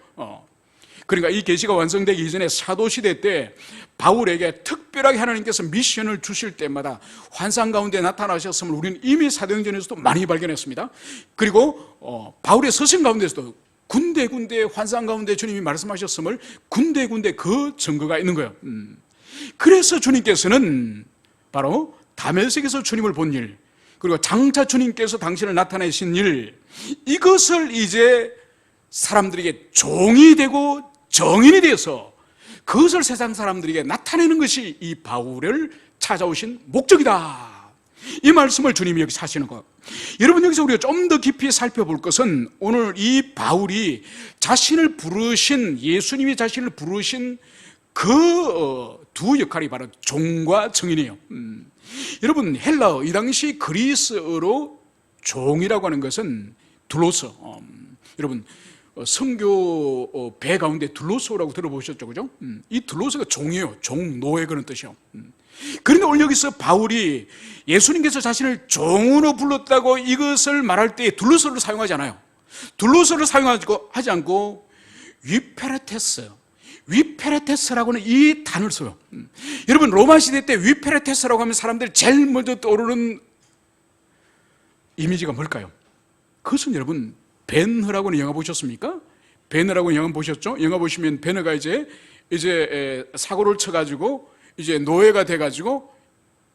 A: 그러니까 이 계시가 완성되기 이전에 사도시대 때 바울에게 특별하게 하나님께서 미션을 주실 때마다 환상 가운데 나타나셨음을 우리는 이미 사도행전에서도 많이 발견했습니다. 그리고 바울의 서신 가운데서도 군데군데 환상 가운데 주님이 말씀하셨음을 군데군데 그 증거가 있는 거예요. 그래서 주님께서는 바로 다메섹에서 주님을 본 일, 그리고 장차 주님께서 당신을 나타내신 일, 이것을 이제 사람들에게 종이 되고 정인이 되어서 그것을 세상 사람들에게 나타내는 것이 이 바울을 찾아오신 목적이다. 이 말씀을 주님이 여기서 하시는 것. 여러분, 여기서 우리가 좀 더 깊이 살펴볼 것은 오늘 이 바울이 자신을 부르신, 예수님이 자신을 부르신 그 두 역할이 바로 종과 정인이에요. 여러분, 헬라어, 이 당시 그리스어로 종이라고 하는 것은 둘로서, 여러분 성교 배 가운데 둘로서라고 들어보셨죠, 그죠? 이 둘로서가 종이에요. 종, 노예, 그런 뜻이요. 그런데 오늘 여기서 바울이 예수님께서 자신을 종으로 불렀다고 이것을 말할 때 둘로서를 사용하지 않아요. 둘로서를 사용하지 않고 위페레테스라고는 이 단어를 써요. 여러분, 로마 시대 때 위페레테스라고 하면 사람들이 제일 먼저 떠오르는 이미지가 뭘까요? 그것은 여러분, 벤허라고는 영화 보셨습니까? 벤허라고는 영화 보셨죠? 영화 보시면 벤허가 이제 사고를 쳐가지고 이제 노예가 돼가지고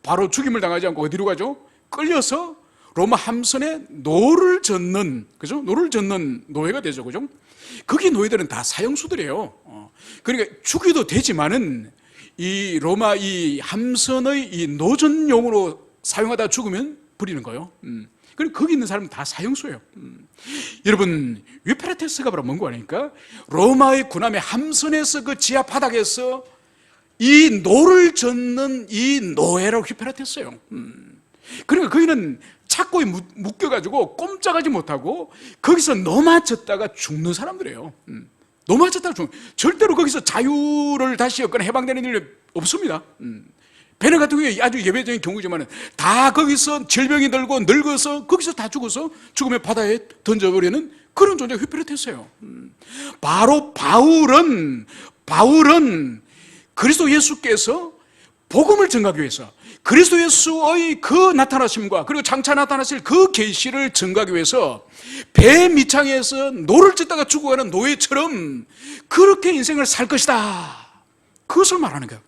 A: 바로 죽임을 당하지 않고 어디로 가죠? 끌려서 로마 함선에 노를 젓는, 그죠? 노를 젓는 노예가 되죠, 그죠? 거기 노예들은 다 사형수들이에요. 그러니까 죽여도 되지만은 이 로마 이 함선의 이 노전용으로 사용하다 죽으면 버리는 거예요. 그러니까 거기 있는 사람은 다 사형수예요. 여러분, 위페레테스가 바로 뭔가 하니까 로마의 군함의 함선에서 그 지하 바닥에서 이 노를 젓는 이 노예라고 위페레테스예요. 그러니까 거기는 착고에 묶여가지고 꼼짝하지 못하고 거기서 노맞췄다가 죽는 사람들이에요. 노맞췄다가 죽는, 절대로 거기서 자유를 다시 얻거나 해방되는 일이 없습니다. 베네 같은 경우에 아주 예외적인 경우지만 다 거기서 질병이 들고 늙어서 거기서 다 죽어서 죽음의 바다에 던져버리는 그런 존재가 휘피레테스예요. 바로 바울은 그리스도 예수께서 복음을 전가하기 위해서, 그리스도 예수의 그 나타나심과 그리고 장차 나타나실 그 계시를 전가하기 위해서 배 밑창에서 노를 젓다가 죽어가는 노예처럼 그렇게 인생을 살 것이다. 그것을 말하는 거예요.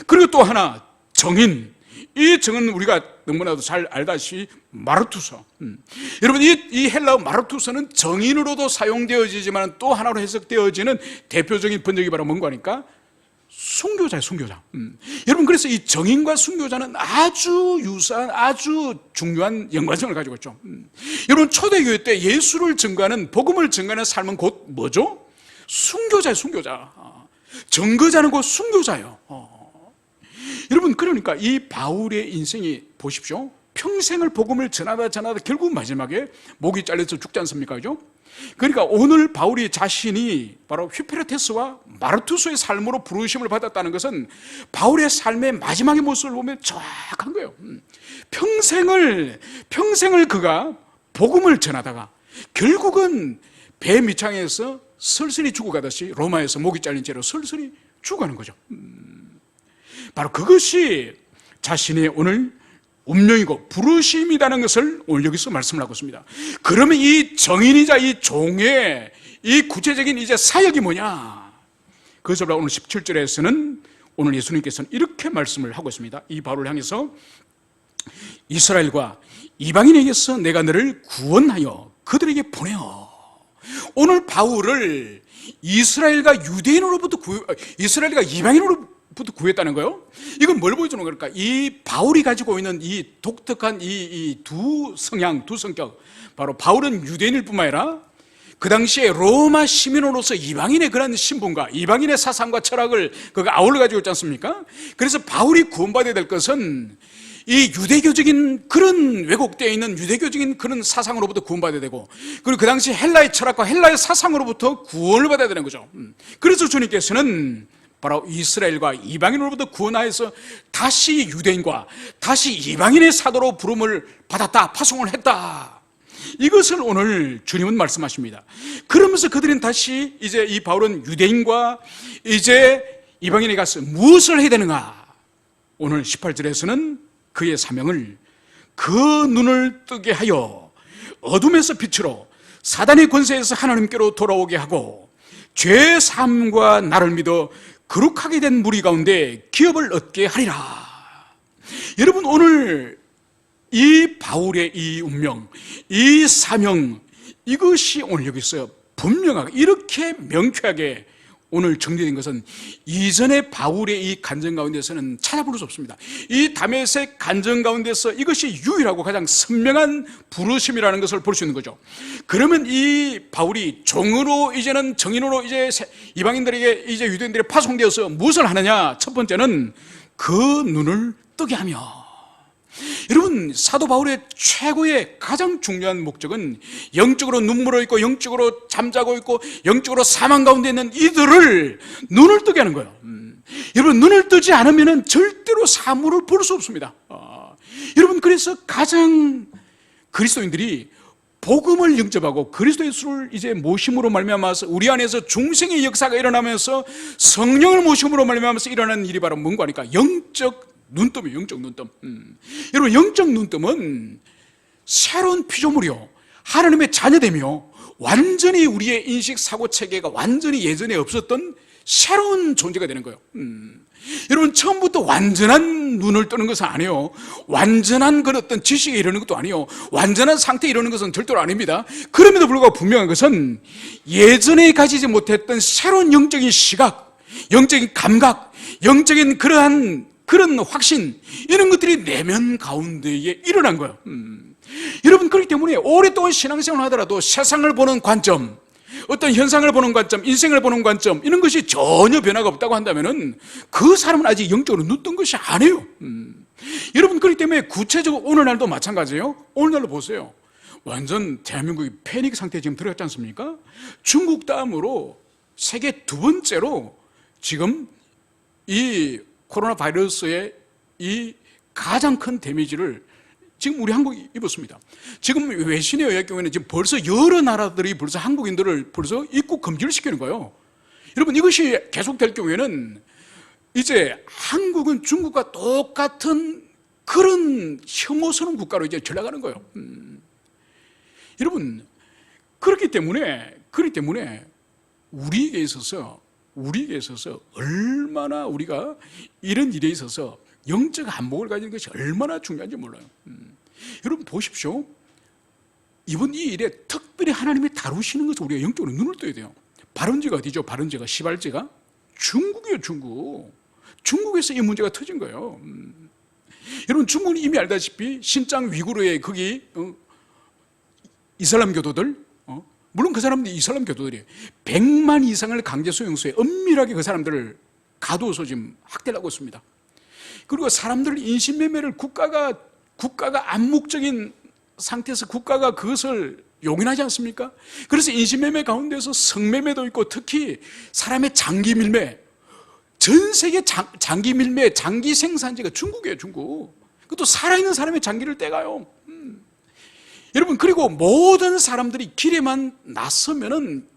A: 그리고 또 하나, 정인. 이 정은 우리가 너무나도 잘 알다시피 마르투서. 여러분, 이 헬라어 마르투서는 정인으로도 사용되어지지만 또 하나로 해석되어지는 대표적인 번역이 바로 뭔가 하니까 순교자예요, 순교자. 여러분, 그래서 이 정인과 순교자는 아주 유사한, 아주 중요한 연관성을 가지고 있죠. 여러분, 초대교회 때 예수를 증거하는, 복음을 증거하는 삶은 곧 뭐죠? 순교자예요, 순교자. 증거자는 곧 순교자예요. 여러분, 그러니까 이 바울의 인생이 보십시오. 평생을 복음을 전하다 결국 마지막에 목이 잘려서 죽지 않습니까? 그죠? 그러니까 오늘 바울이 자신이 바로 휘페르테스와 마르투스의 삶으로 부르심을 받았다는 것은 바울의 삶의 마지막의 모습을 보면 정확한 거예요. 평생을 그가 복음을 전하다가 결국은 배 밑창에서 설설히 죽어가듯이 로마에서 목이 잘린 채로 설설히 죽어가는 거죠. 바로 그것이 자신의 오늘 운명이고 부르심이라는 것을 오늘 여기서 말씀을 하고 있습니다. 그러면 이 정인이자 이 종의 이 구체적인 이제 사역이 뭐냐? 그것을 오늘 17절에서는 오늘 예수님께서는 이렇게 말씀을 하고 있습니다. 이 바울을 향해서 이스라엘과 이방인에게서 내가 너를 구원하여 그들에게 보내어. 오늘 바울을 이스라엘과 유대인으로부터 이스라엘과 이방인으로부터 구했다는 거예요. 이건 뭘 보여주는 걸까? 이 바울이 가지고 있는 이 독특한 이 두 성향, 두 성격. 바로 바울은 유대인일 뿐만 아니라 그 당시에 로마 시민으로서 이방인의 그런 신분과 이방인의 사상과 철학을 그가 아울러 가지고 있지 않습니까? 그래서 바울이 구원받아야 될 것은 이 유대교적인 그런 왜곡되어 있는 유대교적인 그런 사상으로부터 구원받아야 되고, 그리고 그 당시 헬라의 철학과 헬라의 사상으로부터 구원을 받아야 되는 거죠. 그래서 주님께서는 바로 이스라엘과 이방인으로부터 구원하여서 다시 유대인과 다시 이방인의 사도로 부름을 받았다, 파송을 했다. 이것을 오늘 주님은 말씀하십니다. 그러면서 그들은 다시 이제 이 바울은 유대인과 이제 이방인에 가서 무엇을 해야 되는가? 오늘 18절에서는 그의 사명을 그 눈을 뜨게 하여 어둠에서 빛으로 사단의 권세에서 하나님께로 돌아오게 하고 죄 사함과 나를 믿어 거룩하게 된 무리 가운데 기업을 얻게 하리라. 여러분, 오늘 이 바울의 이 운명, 이 사명, 이것이 오늘 여기서 분명하게 이렇게 명쾌하게 오늘 정리된 것은 이전의 바울의 이 간증 가운데서는 찾아볼 수 없습니다. 이 다메섹 간증 가운데서 이것이 유일하고 가장 선명한 부르심이라는 것을 볼 수 있는 거죠. 그러면 이 바울이 종으로 이제는 정인으로 이제 이방인들에게 이제 유대인들이 파송되어서 무엇을 하느냐? 첫 번째는 그 눈을 뜨게 하며. 여러분, 사도 바울의 최고의 가장 중요한 목적은 영적으로 눈물어 있고 영적으로 잠자고 있고 영적으로 사망 가운데 있는 이들을 눈을 뜨게 하는 거예요. 여러분, 눈을 뜨지 않으면 절대로 사물을 볼 수 없습니다. 여러분, 그래서 가장 그리스도인들이 복음을 영접하고 그리스도 예수를 이제 모심으로 말미암아서 우리 안에서 중생의 역사가 일어나면서 성령을 모심으로 말미암아서 일어나는 일이 바로 뭔가 하니까 영적 눈뜸이에요. 영적 눈뜸. 여러분, 영적 눈뜸은 새로운 피조물이요, 하나님의 자녀되며 완전히 우리의 인식 사고 체계가 완전히 예전에 없었던 새로운 존재가 되는 거예요. 여러분, 처음부터 완전한 눈을 뜨는 것은 아니에요. 완전한 그런 어떤 지식에 이르는 것도 아니에요. 완전한 상태에 이르는 것은 절대로 아닙니다. 그럼에도 불구하고 분명한 것은 예전에 가지지 못했던 새로운 영적인 시각, 영적인 감각, 영적인 그러한 확신, 이런 것들이 내면 가운데에 일어난 거예요. 여러분, 그렇기 때문에 오랫동안 신앙생활을 하더라도 세상을 보는 관점, 어떤 현상을 보는 관점, 인생을 보는 관점, 이런 것이 전혀 변화가 없다고 한다면 그 사람은 아직 영적으로 눈 뜬 것이 아니에요. 여러분, 그렇기 때문에 구체적으로 오늘날도 마찬가지예요. 오늘날로 보세요. 완전 대한민국이 패닉 상태에 지금 들어갔지 않습니까? 중국 다음으로 세계 두 번째로 지금 이 코로나 바이러스의 이 가장 큰 데미지를 지금 우리 한국이 입었습니다. 지금 외신에 의할 경우에는 지금 벌써 여러 나라들이 벌써 한국인들을 벌써 입국 금지를 시키는 거예요. 여러분, 이것이 계속될 경우에는 이제 한국은 중국과 똑같은 그런 혐오스러운 국가로 이제 전락하는 거예요. 여러분, 그렇기 때문에 우리에게 있어서 얼마나 우리가 이런 일에 있어서 영적 안목을 가지는 것이 얼마나 중요한지 몰라요. 여러분, 보십시오. 이번 이 일에 특별히 하나님이 다루시는 것을 우리가 영적으로 눈을 떠야 돼요. 발원지가 어디죠? 발원지가 시발지가 중국이에요, 중국. 중국에서 이 문제가 터진 거예요. 여러분, 중국은 이미 알다시피 신장 위구르의 거기 이슬람 교도들, 물론 그 사람들이 이슬람 교도들이에요. 100만 이상을 강제 수용소에 엄밀하게 그 사람들을 가두어서 지금 학대를 하고 있습니다. 그리고 사람들 인신매매를 국가가 암묵적인 상태에서 국가가 그것을 용인하지 않습니까? 그래서 인신매매 가운데서 성매매도 있고, 특히 사람의 장기 밀매, 전 세계 장기 밀매, 장기 생산지가 중국이에요, 중국. 그것도 살아있는 사람의 장기를 떼가요. 여러분, 그리고 모든 사람들이 길에만 나서면은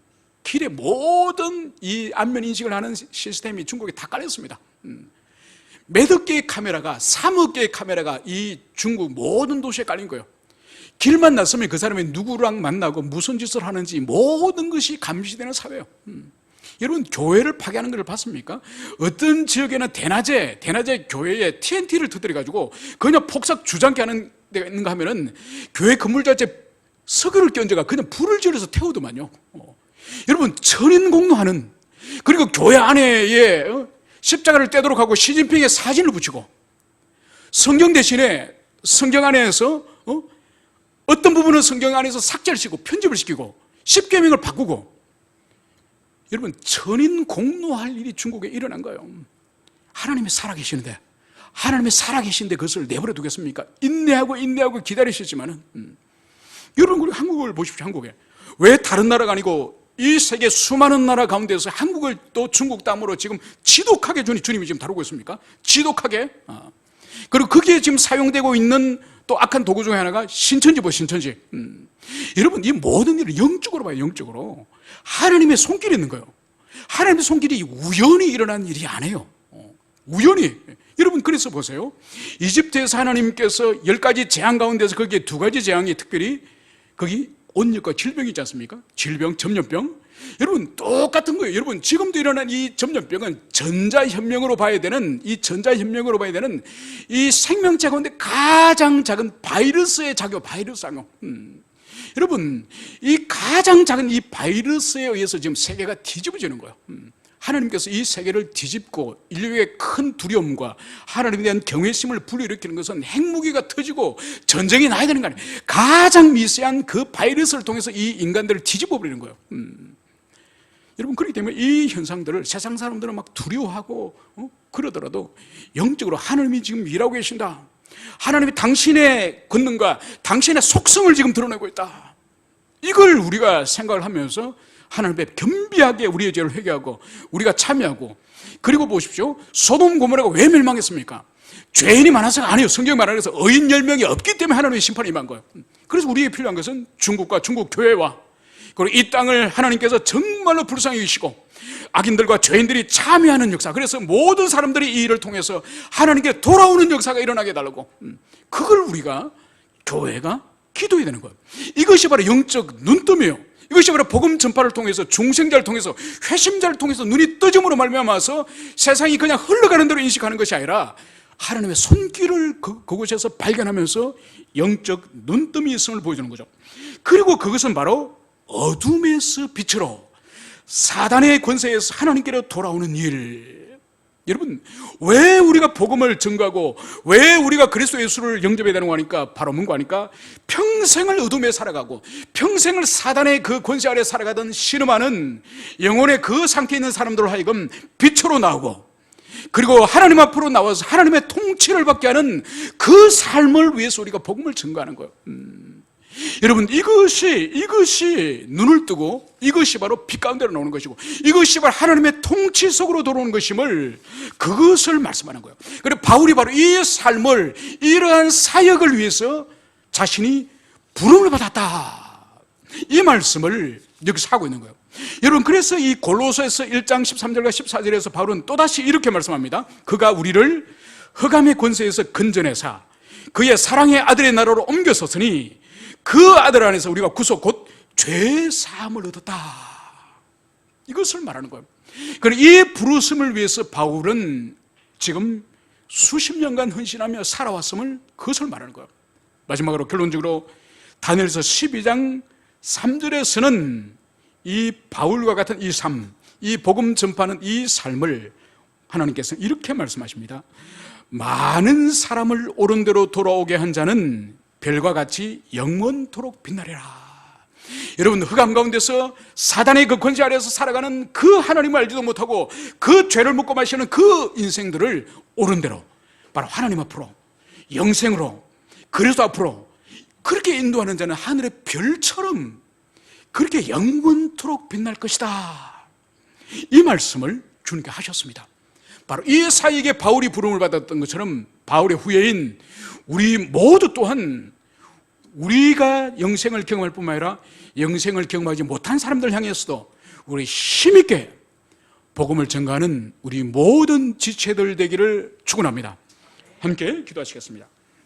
A: 길에 모든 이 안면 인식을 하는 시스템이 중국에 다 깔렸습니다. 몇억 개의 카메라가, 3억 개의 카메라가 이 중국 모든 도시에 깔린 거예요. 길만 나서면 그 사람이 누구랑 만나고 무슨 짓을 하는지 모든 것이 감시되는 사회예요. 여러분, 교회를 파괴하는 걸 봤습니까? 어떤 지역에는 대낮에 교회에 TNT를 터뜨려가지고 그냥 폭삭 주장케 하는 데가 있는가 하면은 교회 건물 자체 석유를 끼얹어가 그냥 불을 지르서 태우더만요. 여러분, 천인공노하는, 그리고 교회 안에 십자가를 떼도록 하고 시진핑의 사진을 붙이고, 성경 대신에 성경 안에서 어떤 부분은 성경 안에서 삭제를 시키고 편집을 시키고 십계명을 바꾸고, 여러분, 천인공노할 일이 중국에 일어난 거예요. 하나님이 살아계시는데 그것을 내버려 두겠습니까? 인내하고 기다리셨지만은, 여러분, 우리 한국을 보십시오. 한국에 왜 다른 나라가 아니고 이 세계 수많은 나라 가운데서 한국을 또 중국 땅으로 지금 지독하게 주님이 지금 다루고 있습니까? 지독하게. 그리고 거기에 지금 사용되고 있는 또 악한 도구 중에 하나가 신천지고, 신천지. 여러분, 이 모든 일을 영적으로 봐요, 영적으로. 하나님의 손길이 있는 거예요. 하나님의 손길이 우연히 일어난 일이 아니에요. 우연히. 여러분, 그래서 보세요. 이집트에서 하나님께서 10가지 재앙 가운데서 거기에 2가지 재앙이 특별히, 거기 온역과 질병이 있지 않습니까? 질병, 전염병. 여러분, 똑같은 거예요. 여러분, 지금도 일어난 이 전염병은 전자현명으로 봐야 되는 이 생명체 가운데 가장 작은 바이러스의 작용. 여러분, 이 가장 작은 이 바이러스에 의해서 지금 세계가 뒤집어지는 거예요. 하나님께서 이 세계를 뒤집고 인류의 큰 두려움과 하나님에 대한 경외심을 불러일으키는 것은 핵무기가 터지고 전쟁이 나야 되는 거 아니에요. 가장 미세한 그 바이러스를 통해서 이 인간들을 뒤집어 버리는 거예요. 여러분, 그렇기 때문에 이 현상들을 세상 사람들은 막 두려워하고 그러더라도 영적으로 하나님이 지금 일하고 계신다. 하나님이 당신의 권능과 당신의 속성을 지금 드러내고 있다. 이걸 우리가 생각을 하면서 하나님 앞에 겸비하게 우리의 죄를 회개하고 우리가 참여하고, 그리고 보십시오. 소돔 고모라가 왜 멸망했습니까? 죄인이 많아서가 아니에요. 성경이 말하면서 의인 10명이 없기 때문에 하나님의 심판이 임한 거예요. 그래서 우리에게 필요한 것은 중국과 중국 교회와, 그리고 이 땅을 하나님께서 정말로 불쌍히 여기시고 악인들과 죄인들이 참여하는 역사, 그래서 모든 사람들이 이 일을 통해서 하나님께 돌아오는 역사가 일어나게 해달라고, 그걸 우리가, 교회가 기도해야 되는 거예요. 이것이 바로 영적 눈뜸이에요. 이것이 바로 복음 전파를 통해서, 중생자를 통해서, 회심자를 통해서 눈이 떠짐으로 말미암아서 세상이 그냥 흘러가는 대로 인식하는 것이 아니라 하나님의 손길을 그곳에서 발견하면서 영적 눈뜸이 있음을 보여주는 거죠. 그리고 그것은 바로 어둠에서 빛으로, 사단의 권세에서 하나님께로 돌아오는 일. 여러분, 왜 우리가 복음을 전가하고 왜 우리가 그리스도 예수를 영접해야 되는 거 하니까, 바로 뭔가 하니까 평생을 어둠에 살아가고 평생을 사단의 그 권세 아래 살아가던 신음하는 영혼의 그 상태에 있는 사람들로 하여금 빛으로 나오고, 그리고 하나님 앞으로 나와서 하나님의 통치를 받게 하는 그 삶을 위해서 우리가 복음을 전가하는 거예요. 여러분, 이것이 눈을 뜨고 이것이 바로 빛 가운데로 나오는 것이고, 이것이 바로 하나님의 통치 속으로 들어오는 것임을, 그것을 말씀하는 거예요. 그리고 바울이 바로 이 삶을, 이러한 사역을 위해서 자신이 부름을 받았다, 이 말씀을 여기서 하고 있는 거예요. 여러분, 그래서 이 골로새서 1장 13절과 14절에서 바울은 또다시 이렇게 말씀합니다. 그가 우리를 흑암의 권세에서 건져내사 그의 사랑의 아들의 나라로 옮겼었으니 그 아들 안에서 우리가 구속 곧 죄 사함을 얻었다. 이것을 말하는 거예요. 그리고 이 부르심을 위해서 바울은 지금 수십 년간 헌신하며 살아왔음을, 그것을 말하는 거예요. 마지막으로 결론적으로 다니엘서 12장 3절에서는 이 바울과 같은 이 삶, 이 복음 전파하는 이 삶을 하나님께서 이렇게 말씀하십니다. 많은 사람을 옳은 대로 돌아오게 한 자는 별과 같이 영원토록 빛나리라. 여러분, 흑암 가운데서 사단의 그 권세 아래에서 살아가는 그 하나님을 알지도 못하고 그 죄를 묻고 마시는 그 인생들을 옳은 대로 바로 하나님 앞으로, 영생으로, 그리스도 앞으로 그렇게 인도하는 자는 하늘의 별처럼 그렇게 영원토록 빛날 것이다. 이 말씀을 주님께 하셨습니다. 바로 이 사역에 바울이 부름을 받았던 것처럼 바울의 후예인 우리 모두 또한 우리가 영생을 경험할 뿐만 아니라 영생을 경험하지 못한 사람들 향해서도 우리 힘있게 복음을 전가하는 우리 모든 지체들 되기를 축원합니다. 함께 기도하시겠습니다.